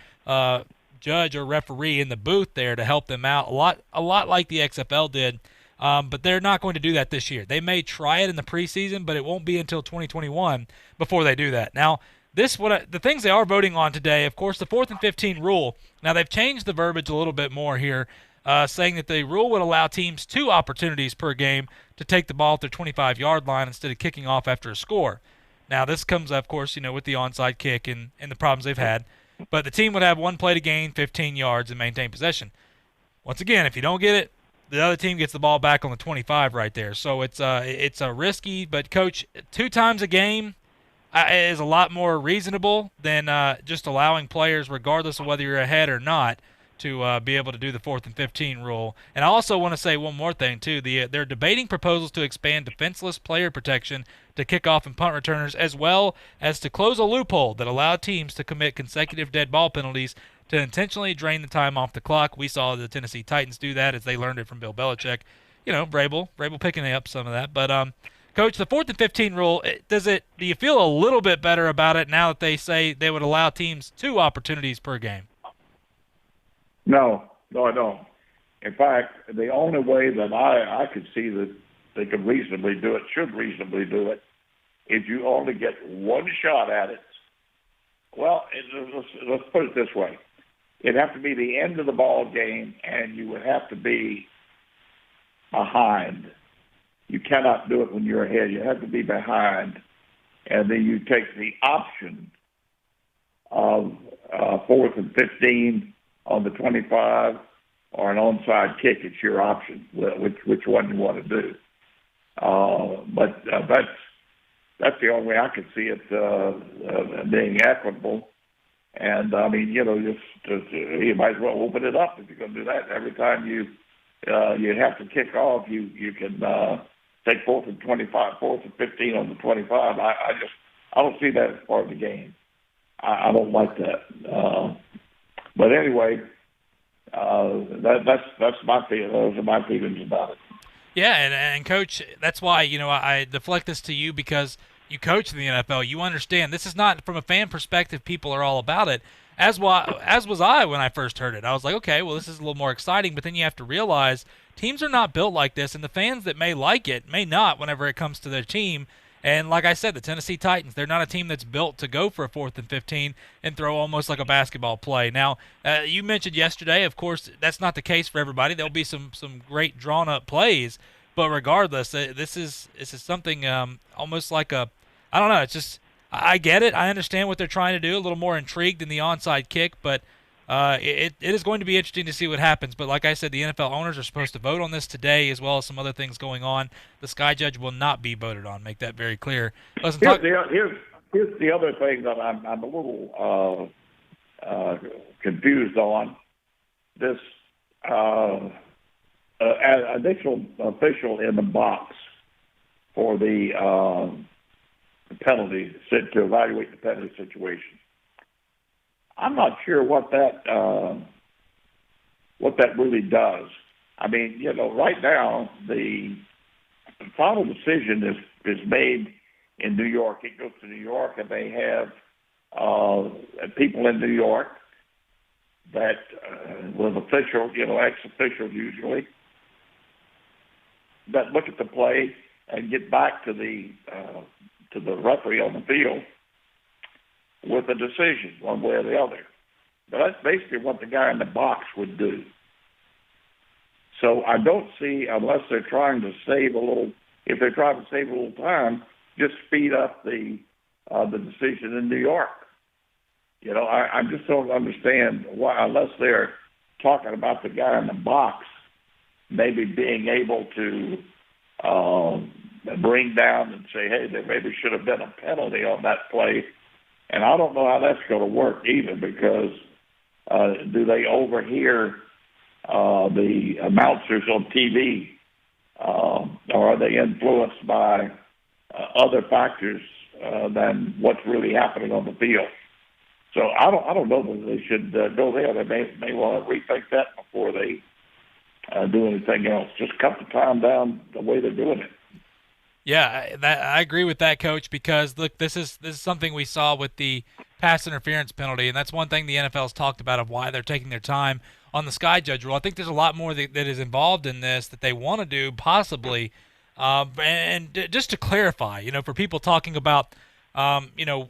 judge or referee in the booth there to help them out, a lot like the XFL did. But they're not going to do that this year. They may try it in the preseason, but it won't be until 2021 before they do that. Now, the things they are voting on today, of course, the 4th and 15 rule. Now, they've changed the verbiage a little bit more here, saying that the rule would allow teams 2 opportunities per game to take the ball at their 25-yard line instead of kicking off after a score. Now, this comes, of course, with the onside kick and the problems they've had. But the team would have 1 play to gain 15 yards and maintain possession. Once again, if you don't get it, the other team gets the ball back on the 25 right there. So it's a risky, but Coach, 2 times a game is a lot more reasonable than just allowing players, regardless of whether you're ahead or not, to be able to do the 4th and 15 rule. And I also want to say one more thing, too. They're debating proposals to expand defenseless player protection to kickoff and punt returners, as well as to close a loophole that allowed teams to commit consecutive dead ball penalties to intentionally drain the time off the clock. We saw the Tennessee Titans do that as they learned it from Bill Belichick. Vrabel picking up some of that. But, Coach, the 4th and 15 rule, do you feel a little bit better about it now that they say they would allow teams 2 opportunities per game? No, I don't. In fact, the only way that I could see that they could reasonably do it, should reasonably do it, is you only get 1 shot at it. Well, let's put it this way. It'd have to be the end of the ball game, and you would have to be behind. You cannot do it when you're ahead. You have to be behind. And then you take the option of 4th and 15 on the 25 or an onside kick. It's your option, which one you want to do. But that's the only way I could see it being equitable. And I mean, you might as well open it up if you're going to do that. Every time you have to kick off, you can take 4th and 25, 4th and 15 on the 25. I don't see that as part of the game. I don't like that. But anyway, that's my feeling. Those are my feelings about it. Yeah, and Coach, that's why I deflect this to you, because you coach in the NFL. You understand this is not, from a fan perspective, people are all about it. As was I when I first heard it. I was like, okay, well, this is a little more exciting. But then you have to realize teams are not built like this, and the fans that may like it may not whenever it comes to their team. And like I said, the Tennessee Titans, they're not a team that's built to go for a 4th and 15 and throw almost like a basketball play. Now, you mentioned yesterday, of course, that's not the case for everybody. There'll be some great drawn-up plays. But regardless, this is something almost like I don't know. It's just, I get it. I understand what they're trying to do. A little more intrigued in the onside kick, but it is going to be interesting to see what happens. But like I said, the NFL owners are supposed to vote on this today, as well as some other things going on. The Sky Judge will not be voted on. Make that very clear. Here's the other thing that I'm a little confused on. This additional official in the box for the penalty to evaluate the penalty situation. I'm not sure what that really does. I mean, you know, right now the final decision is made in New York. It goes to New York, and they have people in New York that with officials, you know, ex-officials usually, that look at the play and get back to the referee on the field with a decision one way or the other. But that's basically what the guy in the box would do. So I don't see, unless they're trying to save a little, if they're trying to save a little time, just speed up the decision in New York. You know, I just don't understand why, unless they're talking about the guy in the box maybe being able to bring down and say, hey, there maybe should have been a penalty on that play. And I don't know how that's going to work either, because do they overhear the announcers on TV, or are they influenced by other factors than what's really happening on the field? So I don't know whether they should go there. They may want to rethink that before they do anything else. Just cut the time down the way they're doing it. Yeah, I agree with that, Coach, because look, this is something we saw with the pass interference penalty, and that's one thing the NFL's talked about of why they're taking their time on the Sky Judge rule. I think there's a lot more that is involved in this that they want to do, possibly. And just to clarify, you know, for people talking about, you know,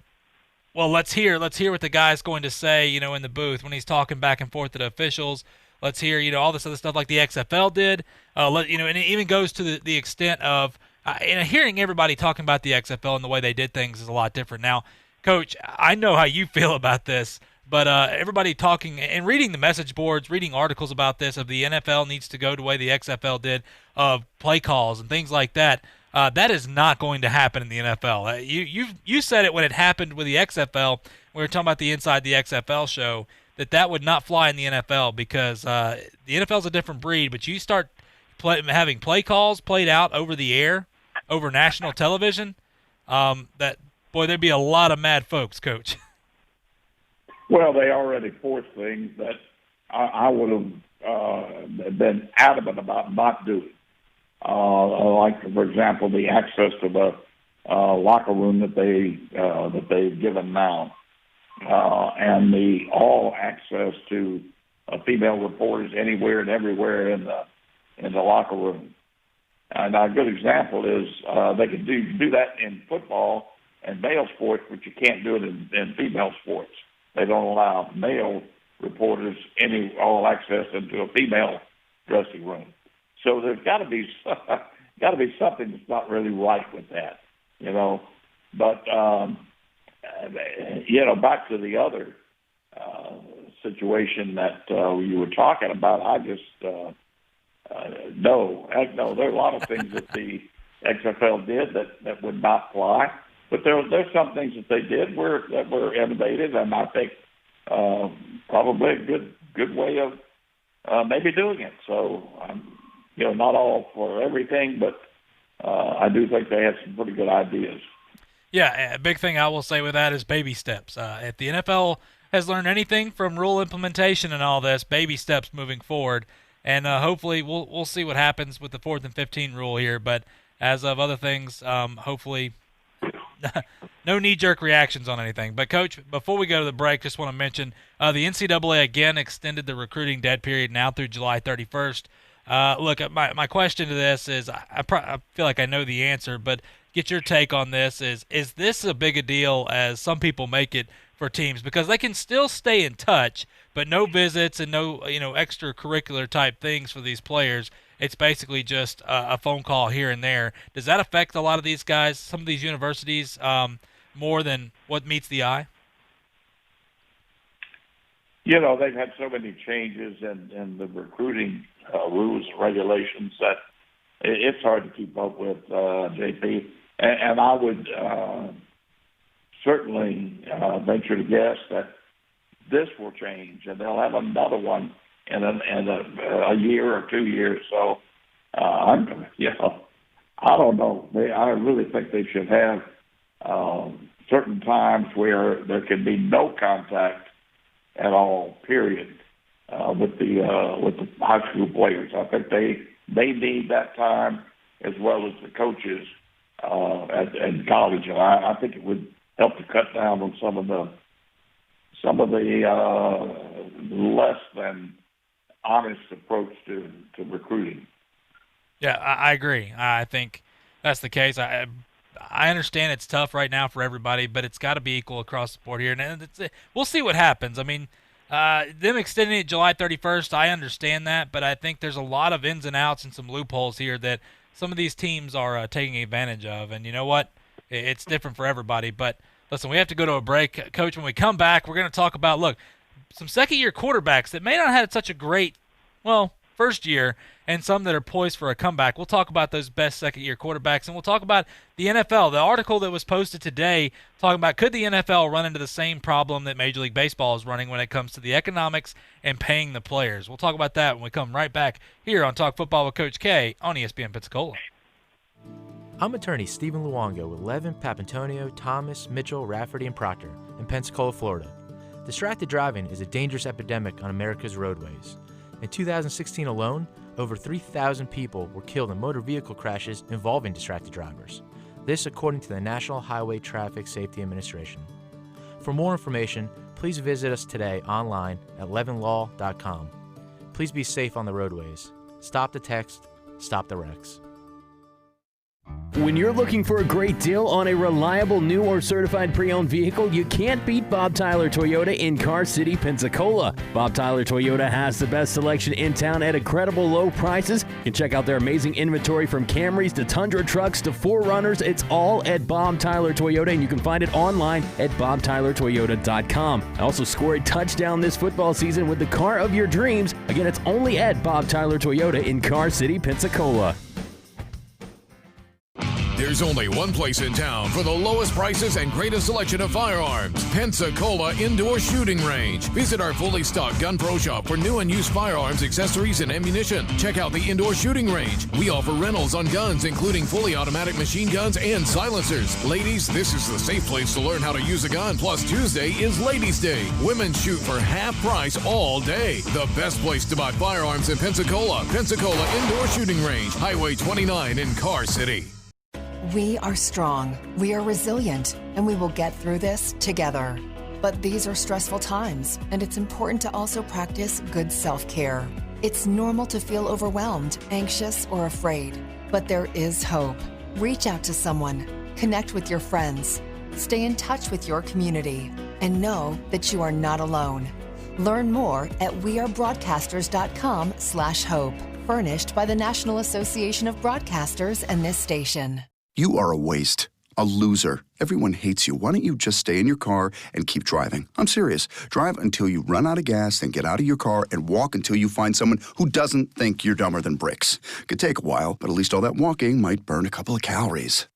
well, let's hear what the guy's going to say, you know, in the booth when he's talking back and forth to the officials. Let's hear, you know, all this other stuff like the XFL did. You know, and it even goes to the extent of, and hearing everybody talking about the XFL and the way they did things is a lot different. Now, Coach, I know how you feel about this, but everybody talking and reading the message boards, reading articles about this, of the NFL needs to go the way the XFL did, of play calls and things like that. That is not going to happen in the NFL. You said it when it happened with the XFL. We were talking about the Inside the XFL show, that would not fly in the NFL, because the NFL is a different breed. But you start having play calls played out over the air, over national television, there'd be a lot of mad folks, Coach. Well, they already forced things that I would have been adamant about not doing. Like, for example, the access to the locker room that they've given now, and the all access to female reporters anywhere and everywhere in the locker room. And a good example is they can do that in football and male sports, but you can't do it in female sports. They don't allow male reporters all access into a female dressing room. So there's got to be something that's not really right with that, you know. But you know, back to the other situation that you were talking about, I just no. There are a lot of things that the XFL did that would not fly. But there's some things that they did that were innovative, and I think probably a good way of maybe doing it. So, you know, not all for everything, but I do think they had some pretty good ideas. Yeah, a big thing I will say with that is baby steps. If the NFL has learned anything from rule implementation and all this, baby steps moving forward. And hopefully we'll see what happens with the 4th and 15 rule here. But as of other things, hopefully no knee-jerk reactions on anything. But, Coach, before we go to the break, just want to mention the NCAA again extended the recruiting dead period now through July 31st. Look, my question to this is, I feel like I know the answer, but get your take on this. Is this as big a deal as some people make it for teams? Because they can still stay in touch, but no visits and no extracurricular type things for these players. It's basically just a phone call here and there. Does that affect a lot of these guys, some of these universities, more than what meets the eye? You know, they've had so many changes in the recruiting rules and regulations that it's hard to keep up with, JP. And I would certainly venture to guess that this will change, and they'll have another one in a year or 2 years. So I don't know. I really think they should have certain times where there can be no contact at all, period, with the high school players. I think they need that time as well as the coaches at college. And I think it would help to cut down on some of the less than honest approach to recruiting. Yeah, I agree. I think that's the case. I understand it's tough right now for everybody, but it's got to be equal across the board here. And we'll see what happens. I mean, them extending it July 31st, I understand that, but I think there's a lot of ins and outs and some loopholes here that some of these teams are taking advantage of. And you know what? It's different for everybody. But listen, we have to go to a break. Coach, when we come back, we're going to talk about, some second-year quarterbacks that may not have had such a great, first year, and some that are poised for a comeback. We'll talk about those best second-year quarterbacks, and we'll talk about the NFL. The article that was posted today talking about could the NFL run into the same problem that Major League Baseball is running when it comes to the economics and paying the players. We'll talk about that when we come right back here on Talk Football with Coach K on ESPN Pensacola. I'm attorney Stephen Luongo with Levin, Papantonio, Thomas, Mitchell, Rafferty, and Proctor in Pensacola, Florida. Distracted driving is a dangerous epidemic on America's roadways. In 2016 alone, over 3,000 people were killed in motor vehicle crashes involving distracted drivers. This according to the National Highway Traffic Safety Administration. For more information, please visit us today online at levinlaw.com. Please be safe on the roadways. Stop the text, stop the wrecks. When you're looking for a great deal on a reliable new or certified pre-owned vehicle, you can't beat Bob Tyler Toyota in Car City, Pensacola. Bob Tyler Toyota has the best selection in town at incredible low prices. You can check out their amazing inventory from Camrys to Tundra trucks to 4Runners. It's all at Bob Tyler Toyota, and you can find it online at bobtylertoyota.com. Also score a touchdown this football season with the car of your dreams. Again, it's only at Bob Tyler Toyota in Car City, Pensacola. There's only one place in town for the lowest prices and greatest selection of firearms. Pensacola Indoor Shooting Range. Visit our fully stocked Gun Pro Shop for new and used firearms, accessories, and ammunition. Check out the Indoor Shooting Range. We offer rentals on guns, including fully automatic machine guns and silencers. Ladies, this is the safe place to learn how to use a gun. Plus, Tuesday is Ladies' Day. Women shoot for half price all day. The best place to buy firearms in Pensacola. Pensacola Indoor Shooting Range. Highway 29 in Car City. We are strong, we are resilient, and we will get through this together. But these are stressful times, and it's important to also practice good self-care. It's normal to feel overwhelmed, anxious, or afraid, but there is hope. Reach out to someone, connect with your friends, stay in touch with your community, and know that you are not alone. Learn more at wearebroadcasters.com/hope, furnished by the National Association of Broadcasters and this station. You are a waste, a loser. Everyone hates you. Why don't you just stay in your car and keep driving? I'm serious. Drive until you run out of gas, then get out of your car and walk until you find someone who doesn't think you're dumber than bricks. Could take a while, but at least all that walking might burn a couple of calories.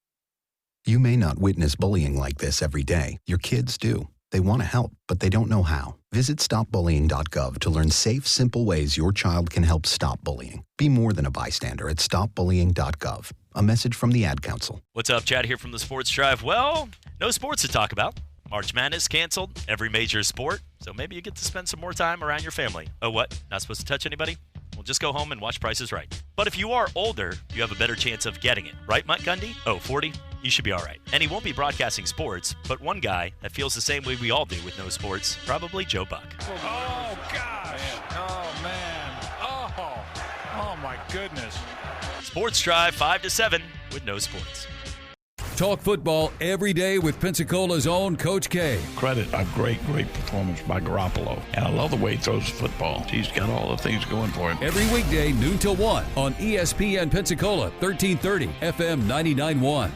You may not witness bullying like this every day. Your kids do. They want to help, but they don't know how. Visit stopbullying.gov to learn safe, simple ways your child can help stop bullying. Be more than a bystander at stopbullying.gov. A message from the Ad Council. What's up, Chad here from the Sports Drive. Well, no sports to talk about. March Madness canceled, every major sport, so maybe you get to spend some more time around your family. Oh, what? Not supposed to touch anybody? Well, just go home and watch Price is Right. But if you are older, you have a better chance of getting it. Right, Mike Gundy? Oh, 40? You should be all right. And he won't be broadcasting sports, but one guy that feels the same way we all do with no sports, probably Joe Buck. Oh, gosh. Oh, man. Oh, my goodness. Sports Drive 5 to 7 with no sports. Talk football every day with Pensacola's own Coach K. Credit a great performance by Garoppolo. And I love the way he throws the football. He's got all the things going for him. Every weekday, noon till 1 on ESPN Pensacola, 1330 FM 99.1.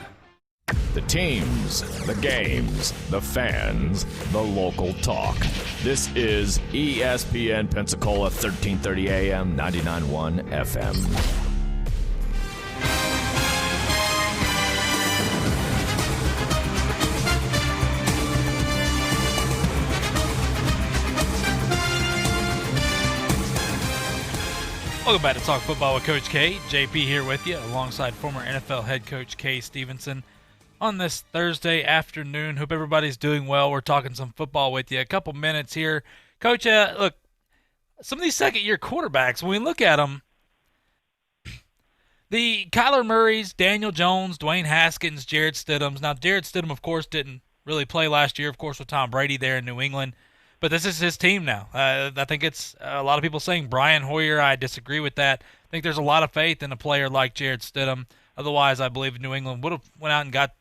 The teams, the games, the fans, the local talk. This is ESPN Pensacola, 1330 AM, 99.1 FM. Welcome back to Talk Football with Coach K. JP here with you, alongside former NFL head coach Kay Stevenson on this Thursday afternoon. Hope everybody's doing well. We're talking some football with you. A couple minutes here. Coach, look, some of these second-year quarterbacks, when we look at them, the Kyler Murrays, Daniel Jones, Dwayne Haskins, Jarrett Stidhams. Now, Jarrett Stidham, of course, didn't really play last year, of course, with Tom Brady there in New England. But this is his team now. I think it's a lot of people saying Brian Hoyer. I disagree with that. I think there's a lot of faith in a player like Jarrett Stidham. Otherwise, I believe New England would have went out and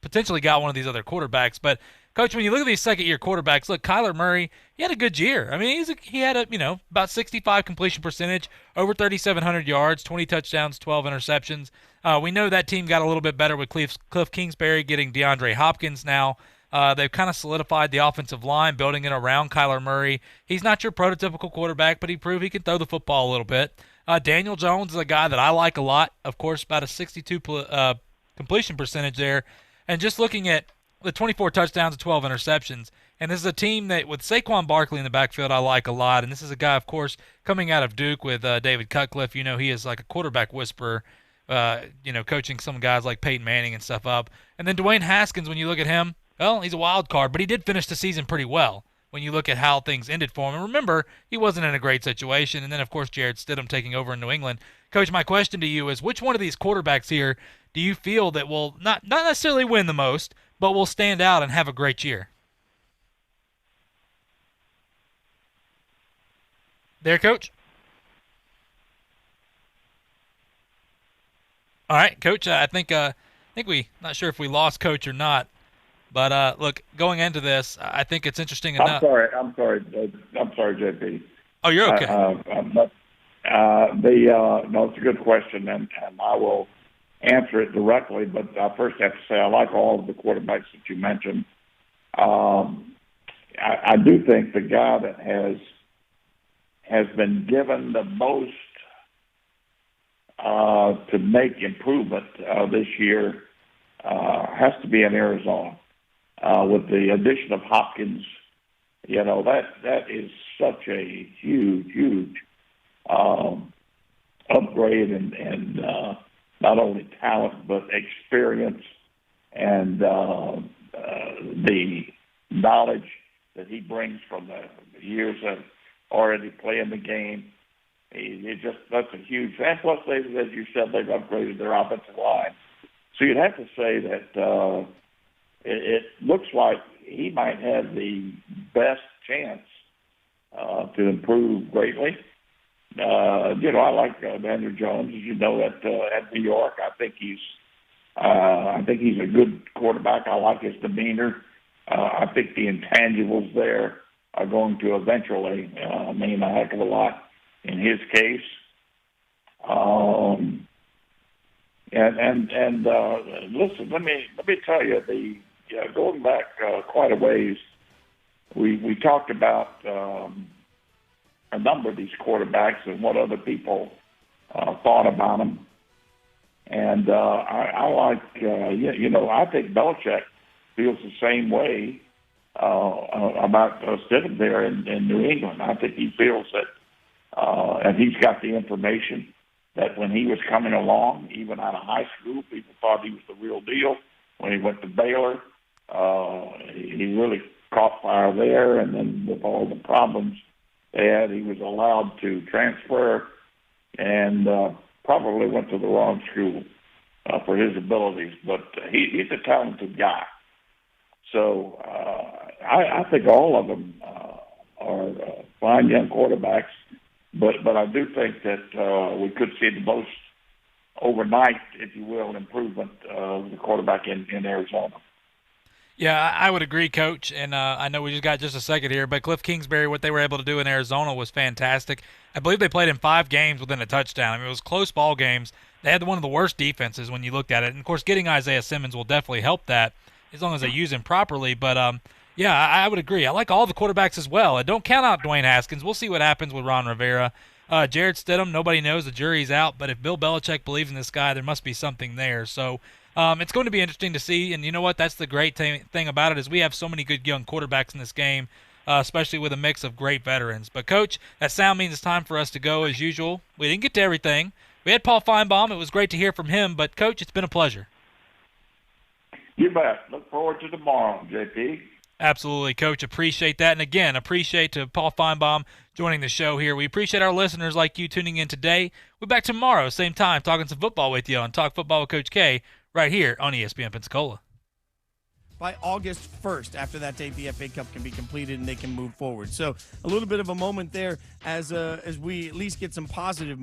potentially got one of these other quarterbacks. But Coach, when you look at these second-year quarterbacks, look, Kyler Murray, he had a good year. I mean, he had about 65 completion percentage, over 3,700 yards, 20 touchdowns, 12 interceptions. We know that team got a little bit better with Cliff Kingsbury getting DeAndre Hopkins now. They've kind of solidified the offensive line, building it around Kyler Murray. He's not your prototypical quarterback, but he proved he can throw the football a little bit. Daniel Jones is a guy that I like a lot. Of course, about a 62 completion percentage there. And just looking at the 24 touchdowns and 12 interceptions, and this is a team that, with Saquon Barkley in the backfield, I like a lot. And this is a guy, of course, coming out of Duke with David Cutcliffe. You know, he is like a quarterback whisperer, coaching some guys like Peyton Manning and stuff up. And then Dwayne Haskins, when you look at him, well, he's a wild card, but he did finish the season pretty well when you look at how things ended for him. And remember, he wasn't in a great situation. And then, of course, Jarrett Stidham taking over in New England. Coach, my question to you is, which one of these quarterbacks here do you feel that will not necessarily win the most, but will stand out and have a great year? There, Coach? All right, Coach, I think not sure if we lost Coach or not. But, look, going into this, I think it's interesting enough. I'm sorry, JP. Oh, you're okay. No, it's a good question, and I will answer it directly. But I first have to say I like all of the quarterbacks that you mentioned. I do think the guy that has been given the most to make improvement this year has to be in Arizona. With the addition of Hopkins, that is such a huge upgrade and not only talent but experience and the knowledge that he brings from the years of already playing the game. That's a huge. And plus, as you said, they've upgraded their offensive line. So you'd have to say that it looks like he might have the best chance to improve greatly. I like Daniel Jones, as you know, at New York. I think he's a good quarterback. I like his demeanor. I think the intangibles there are going to eventually mean a heck of a lot in his case. Listen, let me tell you, going back quite a ways, we talked about a number of these quarterbacks and what other people thought about them, and I like I think Belichick feels the same way about Stidham there in New England. I think he feels that, and he's got the information that when he was coming along, even out of high school, people thought he was the real deal. When he went to Baylor, he really caught fire there, and then with all the problems they had, he was allowed to transfer and probably went to the wrong school for his abilities. But he's a talented guy. So I think all of them are fine young quarterbacks. But I do think that we could see the most overnight, if you will, improvement of the quarterback in Arizona. Yeah, I would agree, Coach. And I know we just got just a second here, but Cliff Kingsbury, what they were able to do in Arizona was fantastic. I believe they played in 5 games within a touchdown. I mean, it was close ball games. They had one of the worst defenses when you looked at it. And, of course, getting Isaiah Simmons will definitely help that as long as they use him properly. But, yeah, I would agree. I like all the quarterbacks as well. And don't count out Dwayne Haskins. We'll see what happens with Ron Rivera. Jarrett Stidham, nobody knows. The jury's out. But if Bill Belichick believes in this guy, there must be something there. So it's going to be interesting to see. And you know what? That's the great thing about it is we have so many good young quarterbacks in this game. especially with a mix of great veterans. But, Coach, that sound means it's time for us to go as usual. We didn't get to everything. We had Paul Feinbaum. It was great to hear from him. But, Coach, it's been a pleasure. You bet. Look forward to tomorrow, JP. Absolutely, Coach. Appreciate that. And, again, appreciate to Paul Feinbaum joining the show here. We appreciate our listeners like you tuning in today. We'll be back tomorrow, same time, talking some football with you on Talk Football with Coach K right here on ESPN Pensacola. By August 1st, after that date, the FA Cup can be completed and they can move forward. So a little bit of a moment there as we at least get some positive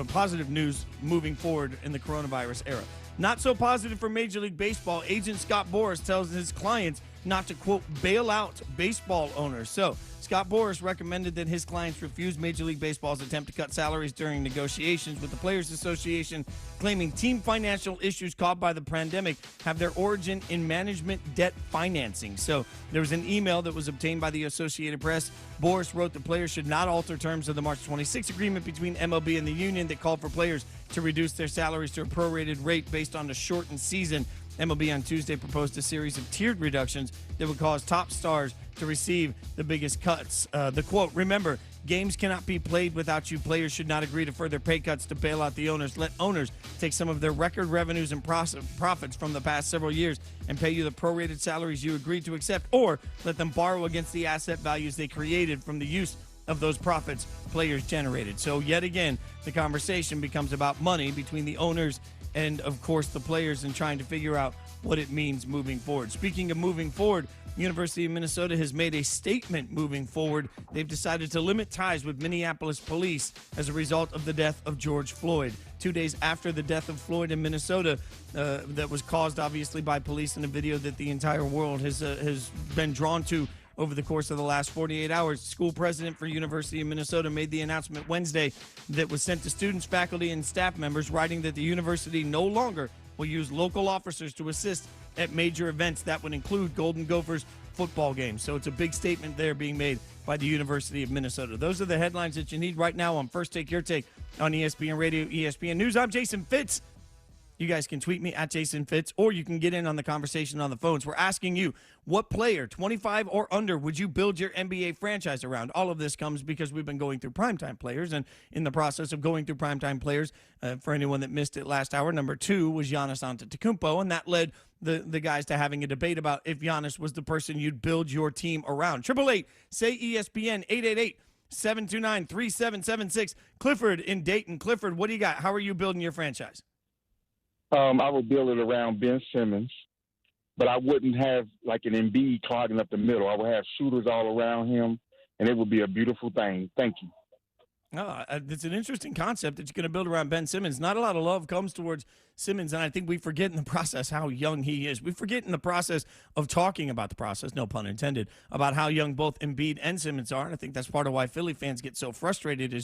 positive news moving forward in the coronavirus era. Not so positive for Major League Baseball. Agent Scott Boras tells his clients not to, quote, bail out baseball owners. So Scott Boras recommended that his clients refuse Major League Baseball's attempt to cut salaries during negotiations with the Players Association, claiming team financial issues caused by the pandemic have their origin in management debt financing. So there was an email that was obtained by the Associated Press. Boras wrote the players should not alter terms of the March 26 agreement between MLB and the union that called for players to reduce their salaries to a prorated rate based on the shortened season. MLB on Tuesday proposed a series of tiered reductions that would cause top stars to receive the biggest cuts. The quote, remember, games cannot be played without you. Players should not agree to further pay cuts to bail out the owners. Let owners take some of their record revenues and profits from the past several years and pay you the prorated salaries you agreed to accept, or let them borrow against the asset values they created from the use of those profits players generated. So yet again, the conversation becomes about money between the owners and, of course, the players and trying to figure out what it means moving forward. Speaking of moving forward, University of Minnesota has made a statement moving forward. They've decided to limit ties with Minneapolis police as a result of the death of George Floyd. 2 days after the death of Floyd in Minnesota, that was caused, obviously, by police in a video that the entire world has been drawn to over the course of the last 48 hours. School president for University of Minnesota made the announcement Wednesday that was sent to students, faculty, and staff members, writing that the university no longer will use local officers to assist at major events that would include Golden Gophers football games. So it's a big statement there being made by the University of Minnesota. Those are the headlines that you need right now on First Take Your Take on ESPN Radio, ESPN News. I'm Jason Fitz. You guys can tweet me at Jason Fitz, or you can get in on the conversation on the phones. We're asking you, what player, 25 or under, would you build your NBA franchise around? All of this comes because we've been going through primetime players, and in the process of going through primetime players, for anyone that missed it last hour, number 2 was Giannis Antetokounmpo, and that led the guys to having a debate about if Giannis was the person you'd build your team around. 888, say ESPN, 888-729-3776. Clifford in Dayton. Clifford, what do you got? How are you building your franchise? I would build it around Ben Simmons, but I wouldn't have like an Embiid clogging up the middle. I would have shooters all around him, and it would be a beautiful thing. Thank you. It's an interesting concept that you're going to build around Ben Simmons. Not a lot of love comes towards Simmons, and I think we forget in the process how young he is. We forget in the process of talking about the process, no pun intended, about how young both Embiid and Simmons are, and I think that's part of why Philly fans get so frustrated is